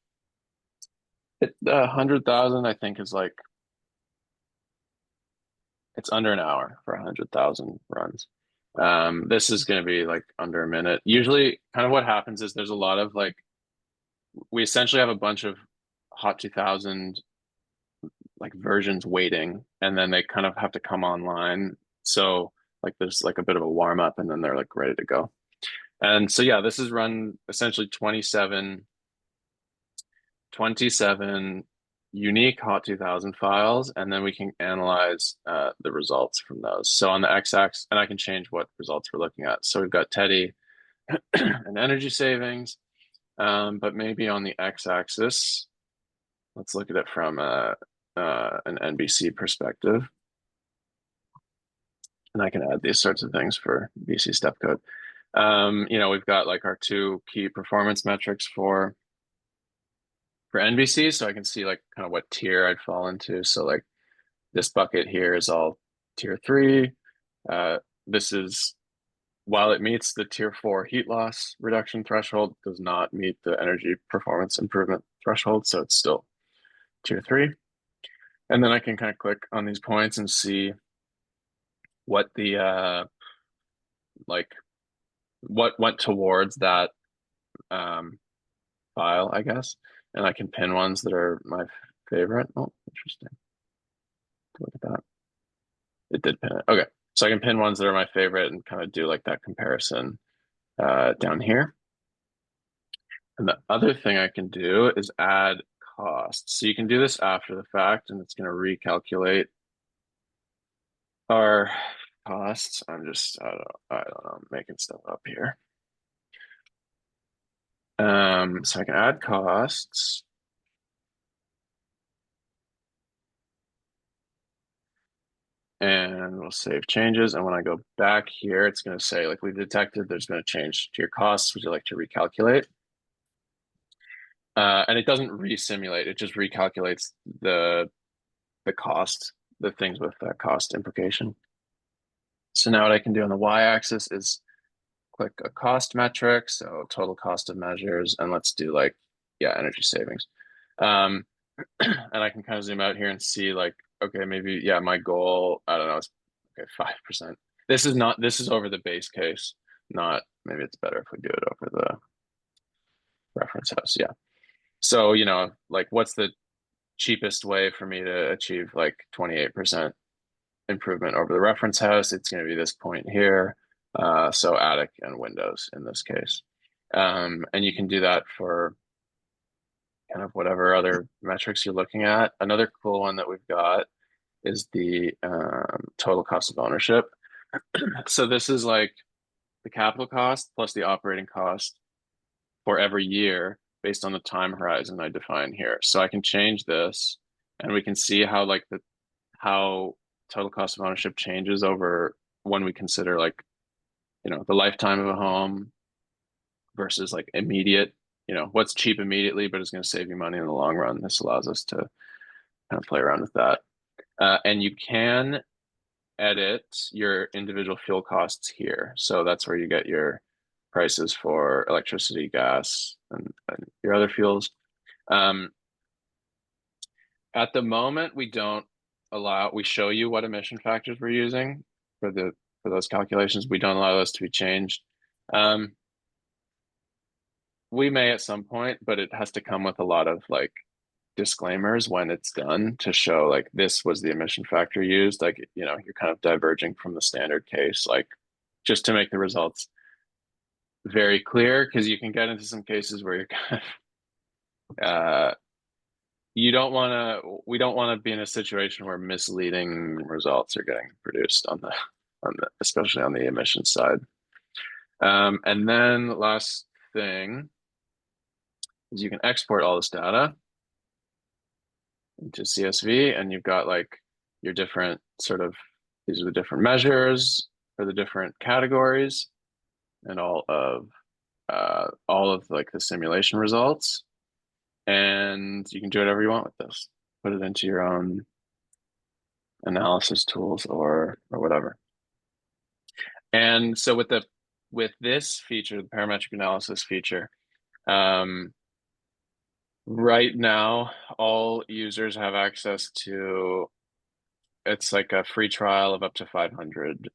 100,000, I think, is like it's under an hour for 100,000 runs. This is going to be like under a minute. Usually, kind of what happens is there's a lot of like we essentially have a bunch of Hot 2000 like versions waiting, and then they kind of have to come online. So like there's like a bit of a warm up, and then they're like ready to go. And so yeah, this is run essentially 27 unique Hot 2000 files, and then we can analyze the results from those. So on the x-axis, and I can change what results we're looking at. So we've got Teddy and energy savings, but maybe on the x-axis, let's look at it from an NBC perspective. And I can add these sorts of things for BC step code. We've got like our two key performance metrics for NBC, so I can see like kind of what tier I'd fall into. So like this bucket here is all tier 3. This is while it meets the tier 4 heat loss reduction threshold, does not meet the energy performance improvement threshold, so it's still tier 3. And then I can kind of click on these points and see what the like what went towards that um, file, I guess. And I can pin ones that are my favorite. Oh, interesting. Look at that. It did pin it. Okay. So I can pin ones that are my favorite and kind of do like that comparison down here. And the other thing I can do is add costs. So you can do this after the fact, and it's going to recalculate our costs. I don't know, I'm making stuff up here. So I can add costs. And we'll save changes. And when I go back here, it's going to say, like, we've detected there's been a change to your costs. Would you like to recalculate? And it doesn't re-simulate. It just recalculates the cost, the things with that cost implication. So now what I can do on the y-axis is click a cost metric, so total cost of measures, and let's do like, yeah, energy savings. Um, and I can kind of zoom out here and see like, okay, maybe, yeah, my goal, I don't know, it's okay, 5%. This is over the base case, not, maybe it's better if we do it over the reference house. Yeah. So, like what's the cheapest way for me to achieve like 28% improvement over the reference house? It's going to be this point here. So attic and windows in this case. And you can do that for kind of whatever other metrics you're looking at. Another cool one that we've got is the total cost of ownership. So this is like the capital cost plus the operating cost for every year based on the time horizon I define here. So I can change this and we can see how total cost of ownership changes over when we consider like, the lifetime of a home versus like immediate, what's cheap immediately, but it's going to save you money in the long run. This allows us to kind of play around with that. And you can edit your individual fuel costs here. So that's where you get your prices for electricity, gas, and your other fuels. Um, at the moment, we show you what emission factors we're using for those calculations. We don't allow those to be changed. We may at some point, but it has to come with a lot of like disclaimers when it's done to show like this was the emission factor used. Like, you're kind of diverging from the standard case, like just to make the results very clear, because you can get into some cases where you're kind of we don't want to be in a situation where misleading results are getting produced on the especially on the emission side. And then last thing is you can export all this data into CSV, and you've got like your different these are the different measures for the different categories and all of like the simulation results. And you can do whatever you want with this. Put it into your own analysis tools or whatever. And so with this feature, the parametric analysis feature, um, right now all users have access to, it's like a free trial of up to 500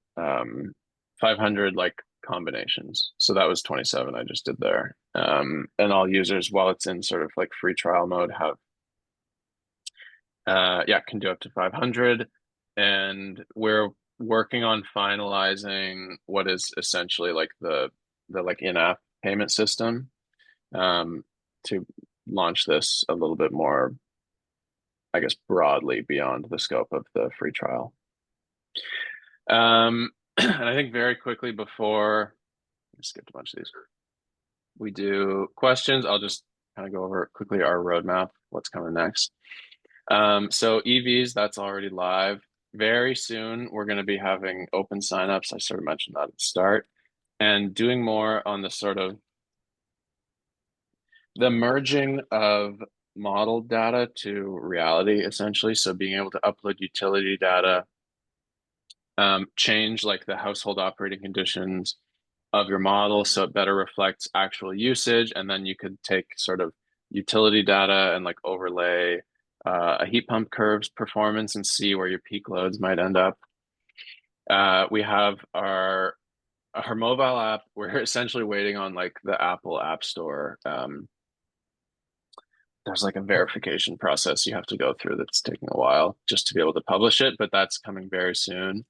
like combinations. So that was 27 I just did there. And all users, while it's in sort of like free trial mode, have yeah, can do up to 500. And we're working on finalizing what is essentially like the like in-app payment system, um, to launch this a little bit more, I guess, broadly beyond the scope of the free trial. And I think very quickly before I skipped a bunch of these, we do questions. I'll just kind of go over quickly our roadmap, what's coming next. So EVs, that's already live. Very soon, we're going to be having open signups. I sort of mentioned that at the start, and doing more on the sort of the merging of model data to reality, essentially. So being able to upload utility data, change like the household operating conditions of your model so it better reflects actual usage, and then you could take sort of utility data and like overlay a heat pump curve's performance and see where your peak loads might end up. We have our mobile app. We're essentially waiting on like the Apple App Store. There's like a verification process you have to go through that's taking a while just to be able to publish it, but that's coming very soon.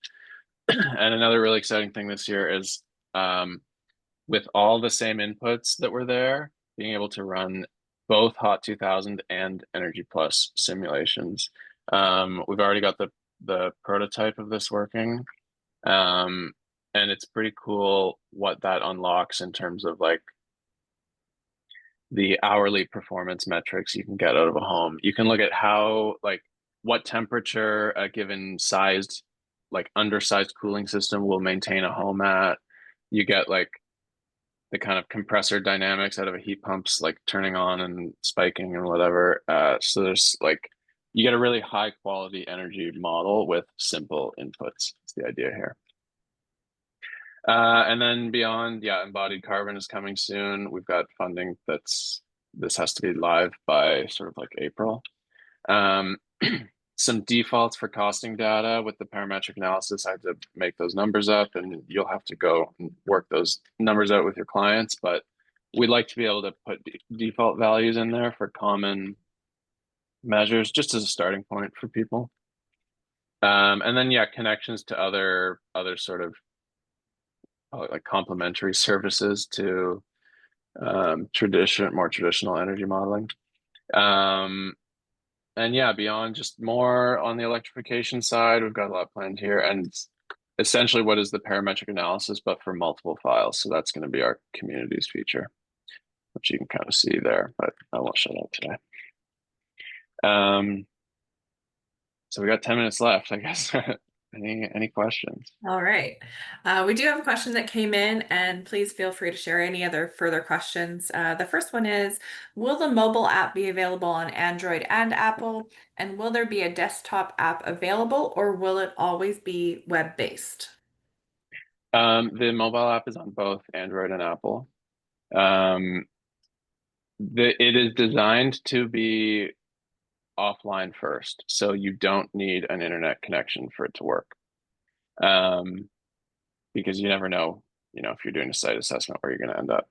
And another really exciting thing this year is, with all the same inputs that were there, being able to run both Hot 2000 and Energy Plus simulations. We've already got the prototype of this working, and it's pretty cool what that unlocks in terms of like the hourly performance metrics you can get out of a home. You can look at how, like, what temperature a given sized, like undersized cooling system will maintain a home at. You get like the kind of compressor dynamics out of a heat pump's like turning on and spiking and whatever. So there's like, you get a really high quality energy model with simple inputs. That's the idea here. And then beyond, yeah, embodied carbon is coming soon. We've got funding this has to be live by sort of like April. Um, some defaults for costing data with the parametric analysis. I had to make those numbers up, and you'll have to go and work those numbers out with your clients. But we'd like to be able to put default values in there for common measures, just as a starting point for people. And then yeah, connections to other sort of like complementary services to more traditional energy modeling. Um, and yeah, beyond just more on the electrification side, we've got a lot planned here. And essentially, what is the parametric analysis, but for multiple files? So that's going to be our communities feature, which you can kind of see there, but I won't show that today. So we got 10 minutes left, I guess. Any questions? All right. We do have a question that came in, and please feel free to share any other further questions. The first one is, will the mobile app be available on Android and Apple? And will there be a desktop app available, or will it always be web-based? The mobile app is on both Android and Apple. Um, it is designed to be offline first, so you don't need an internet connection for it to work. Um, because you never know, if you're doing a site assessment where you're going to end up.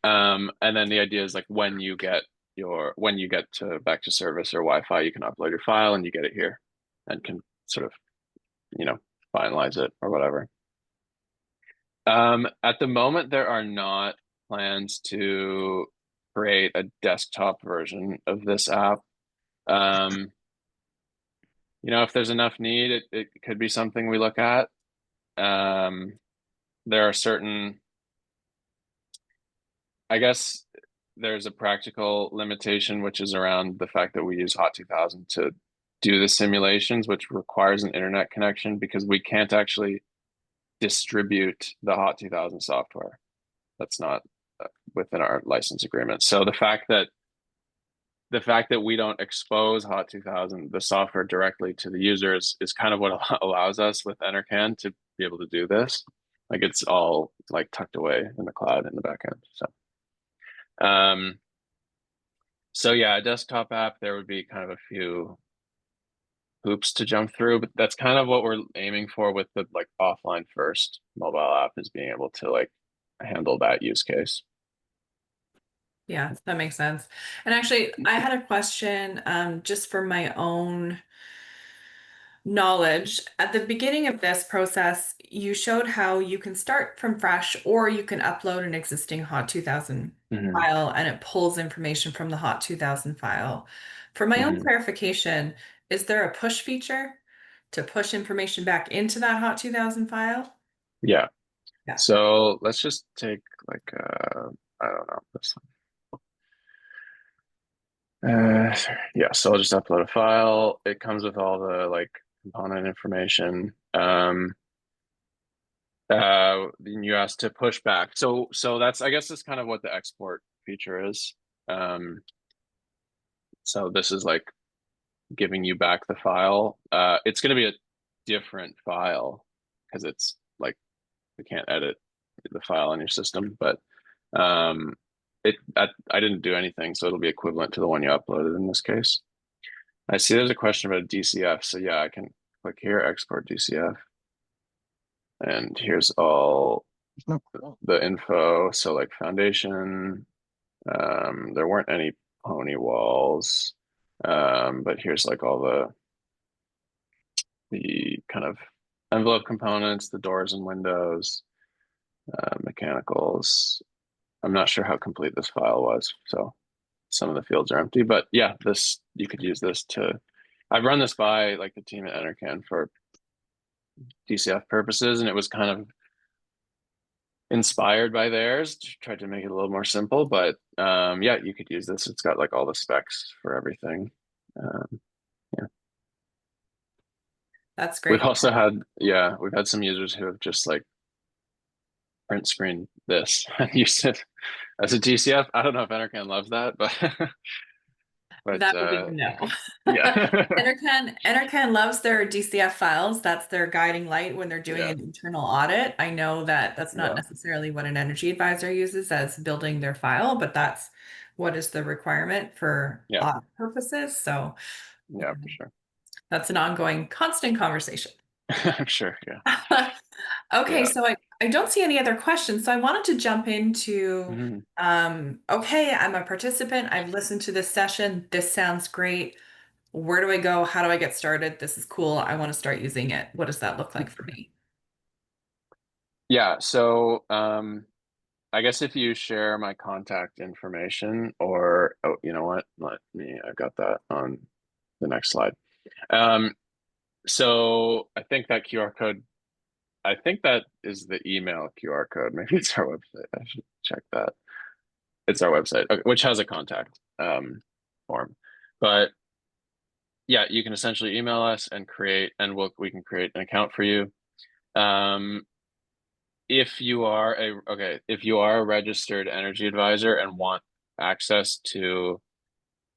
And then the idea is like when you get to back to service or Wi-Fi, you can upload your file and you get it here and can sort of, you know, finalize it or whatever. At the moment, there are not plans to create a desktop version of this app. Um, if there's enough need, it could be something we look at. Um, there are certain, I guess there's a practical limitation, which is around the fact that we use Hot 2000 to do the simulations, which requires an internet connection because we can't actually distribute the Hot 2000 software. That's not within our license agreement. So the fact that the fact that we don't expose Hot 2000, the software, directly to the users is kind of what allows us with Enercan to be able to do this. Like it's all like tucked away in the cloud in the backend. Um, so yeah, a desktop app, there would be kind of a few hoops to jump through, but that's kind of what we're aiming for with the like offline first mobile app is being able to like handle that use case. Yeah, that makes sense. And actually, I had a question just for my own knowledge. At the beginning of this process, you showed how you can start from fresh or you can upload an existing Hot 2000 Hmm. file and it pulls information from the Hot 2000 file. For my own Hmm. clarification, is there a push feature to push information back into that Hot 2000 file? Yeah. Yeah. So let's just take like I don't know this one. Yeah, so I'll just upload a file. It comes with all the like component information. Then you asked to push back. So that's I guess that's kind of what the export feature is. Um, so this is like giving you back the file. It's going to be a different file because it's like we can't edit the file on your system, but um, I didn't do anything, so it'll be equivalent to the one you uploaded in this case. I see there's a question about a DCF, so yeah, I can click here, export DCF, and here's all the info. So like foundation, there weren't any pony walls, but here's like all the kind of envelope components, the doors and windows, mechanicals. I'm not sure how complete this file was, so some of the fields are empty. But yeah, this you could use this to. I've run this by like the team at Enercan for DCF purposes, and it was kind of inspired by theirs. Tried to make it a little more simple, but yeah, you could use this. It's got like all the specs for everything. Um, yeah, That's we've great. also had yeah, we've had some users who have just like print screen this and used it as a DCF. I don't know if Enercan loves that, but but That would be a no. yeah, Enercan loves their DCF files. That's their guiding light when they're doing yeah, an internal audit. I know that that's not yeah, necessarily what an energy advisor uses as building their file, but that's what is the requirement for yeah, audit purposes. So yeah, for sure. that's an ongoing, constant conversation. I'm sure. Yeah, Okay, yeah. so I don't see any other questions. So I wanted to jump into, Mhm. okay, I'm a participant. I've listened to this session. This sounds great. Where do I go? How do I get started? This is cool. I want to start using it. What does that look like for me? Yeah. So, I guess if you share my contact information, or oh, you know what? Let me. I've got that on the next slide. Um, so I think that QR code. I think that is the email QR code. Maybe it's our website. I should check that. It's our website, okay, which has a contact form. But yeah, you can essentially email us and create, and we can create an account for you. Um, if you are a registered energy advisor and want access to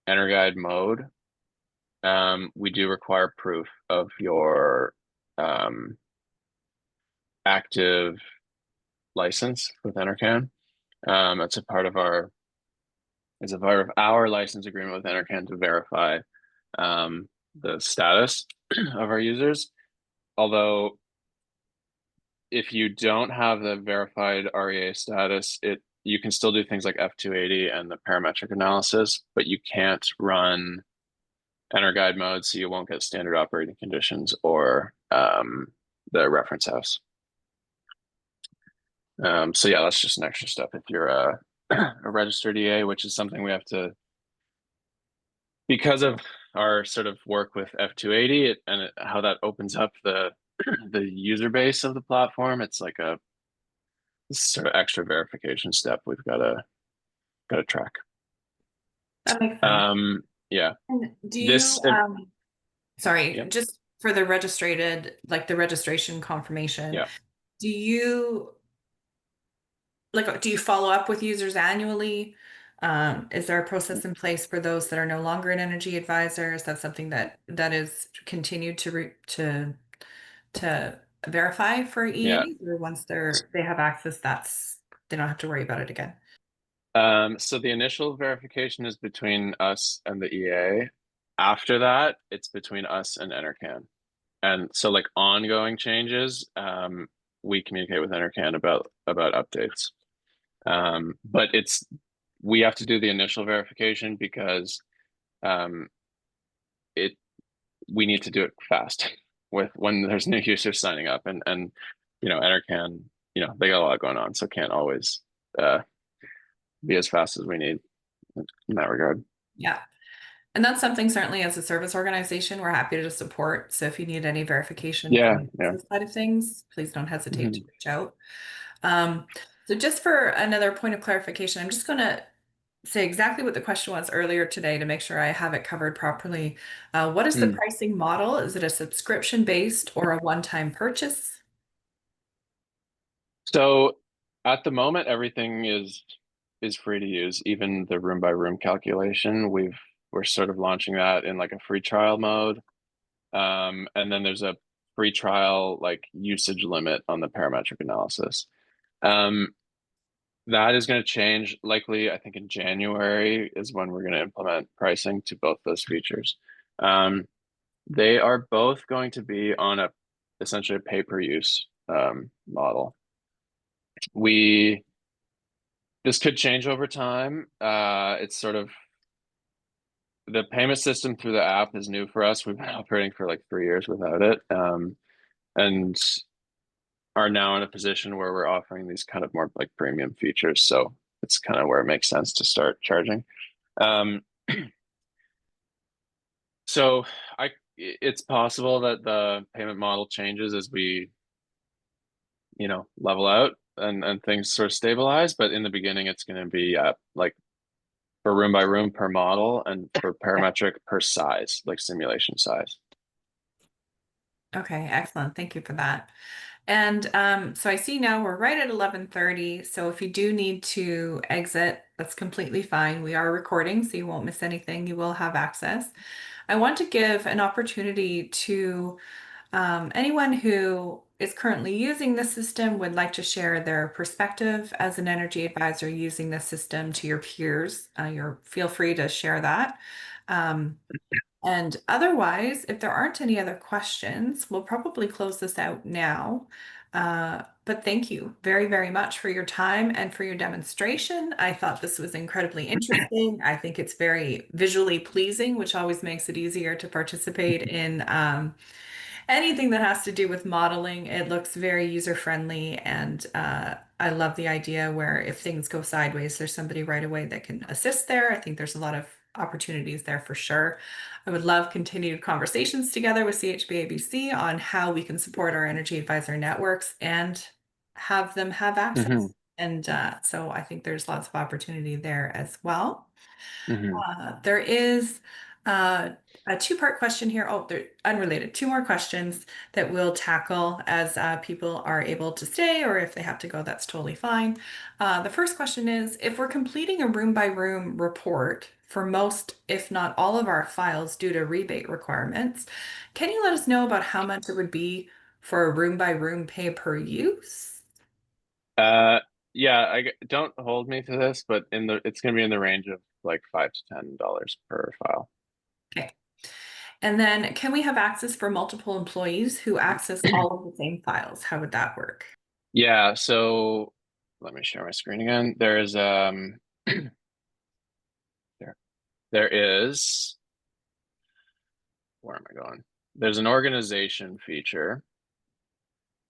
EnerGuide mode, we do require proof of your um, active license with Enercan. That's a part of our It's a part of our license agreement with Enercan to verify the status of our users. Although if you don't have the verified REA status, it you can still do things like F280 and the parametric analysis, but you can't run EnerGuide mode, so you won't get standard operating conditions or the reference house. So yeah, that's just an extra step if you're a registered EA, which is something we have to because of our sort of work with F280 how that opens up the user base of the platform. It's like a sort of extra verification step we've got to track. That makes sense. Um, yeah, And do you, this sorry, yeah, just for the registered, like the registration confirmation, yeah. do you, like, do you follow up with users annually? Is there a process in place for those that are no longer an energy advisor? Is that something that is continued to verify for Yeah. EAs, or once they have access, they don't have to worry about it again? So the initial verification is between us and the EA. After that, it's between us and Enercan. And so like ongoing changes, we communicate with Enercan about updates. But we have to do the initial verification because um, it we need to do it fast with when there's new users signing up and Enercan, they got a lot going on, so can't always uh, be as fast as we need in that regard. Yeah. And that's something certainly as a service organization, we're happy to support. So if you need any verification from Yeah, the yeah. business side of things, please don't hesitate to Mhm. reach out. Um, so just for another point of clarification, I'm just going to say exactly what the question was earlier today to make sure I have it covered properly. What is the Mm. pricing model? Is it a subscription based or a one-time purchase? So at the moment, everything is free to use, even the room by room calculation. We're sort of launching that in like a free trial mode. And then there's a free trial like usage limit on the parametric analysis. Um, that is going to change likely, I think in January is when we're going to implement pricing to both those features. Um, they are both going to be on a essentially a pay per use model. We This could change over time. It's sort of the payment system through the app is new for us. We've been operating for like 3 years without it, and are now in a position where we're offering these kind of more like premium features. So it's kind of where it makes sense to start charging. Um, so it's possible that the payment model changes as we, level out and things sort of stabilize. But in the beginning, it's going to be like for room by room per model and for parametric per size, like simulation size. Okay, excellent. Thank you for that. And so I see now we're right at 11:30. So if you do need to exit, that's completely fine. We are recording, so you won't miss anything. You will have access. I want to give an opportunity to anyone who is currently using the system would like to share their perspective as an energy advisor using the system to your peers. Feel free to share that. Um, and otherwise, if there aren't any other questions, we'll probably close this out now. But thank you very, very much for your time and for your demonstration. I thought this was incredibly interesting. I think it's very visually pleasing, which always makes it easier to participate in anything that has to do with modeling. It looks very user friendly, and I love the idea where if things go sideways, there's somebody right away that can assist there. I think there's a lot of opportunities there for sure. I would love continued conversations together with CHBABC on how we can support our energy advisor networks and have them have Hmm. access. And so I think there's lots of opportunity there as well. Hmm. There is uh, a two-part question here. Oh, they're unrelated. Two more questions that we'll tackle as people are able to stay, or if they have to go, that's totally fine. The first question is, if we're completing a room-by-room report for most, if not all of our files due to rebate requirements, can you let us know about how much it would be for a room-by-room pay per use? Uh, yeah, don't hold me to this, but it's going to be in the range of like $5 to $10 per file. Okay. And then can we have access for multiple employees who access all of the same files? How would that work? Yeah, so let me share my screen again. There there is where am I going? There's an organization feature.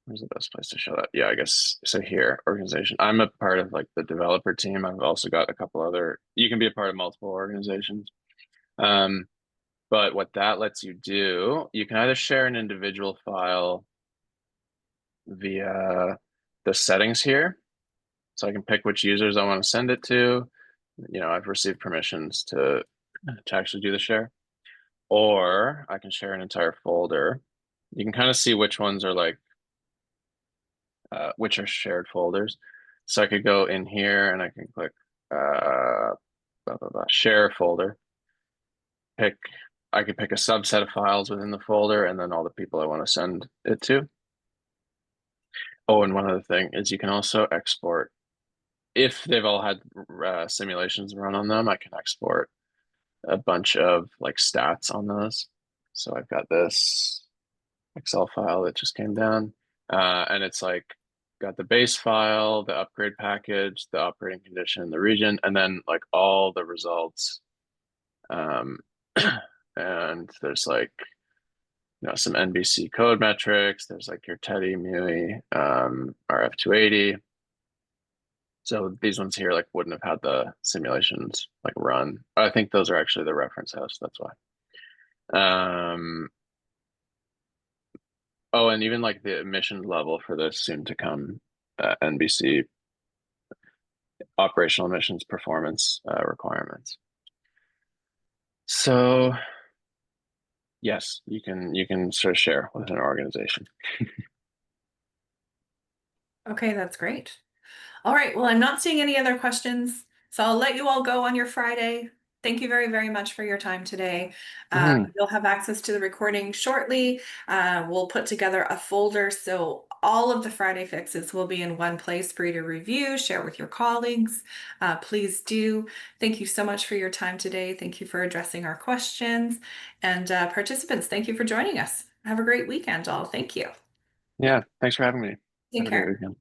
Where's the best place to show that? Yeah, I guess so here, organization. I'm a part of like the developer team. I've also got a couple other, you can be a part of multiple organizations. Um, but what that lets you do, you can either share an individual file via the settings here. So I can pick which users I want to send it to. I've received permissions to actually do the share. Or I can share an entire folder. You can kind of see which ones are like which are shared folders. So I could go in here and I can click blah, blah, blah, share folder, pick, I could pick a subset of files within the folder and then all the people I want to send it to. Oh, and one other thing is you can also export, if they've all had simulations run on them, I can export a bunch of like stats on those. So I've got this Excel file that just came down, and it's like got the base file, the upgrade package, the operating condition, the region, and then like all the results. Um, and there's like some NBC code metrics. There's like your Teddy, MUI, RF280. So these ones here like wouldn't have had the simulations like run. I think those are actually the reference house. That's why. Oh, and even like the emissions level for the soon to come NBC operational emissions performance requirements. So yes, you can sort of share with an organization. Okay, that's great. All right. Well, I'm not seeing any other questions, so I'll let you all go on your Friday. Thank you very, very much for your time today. Mhm. You'll have access to the recording shortly. We'll put together a folder so all of the Friday fixes will be in one place for you to review, share with your colleagues. Please do. Thank you so much for your time today. Thank you for addressing our questions. And participants, thank you for joining us. Have a great weekend, all. Thank you. Yeah, thanks for having me. Take Have a great care. weekend.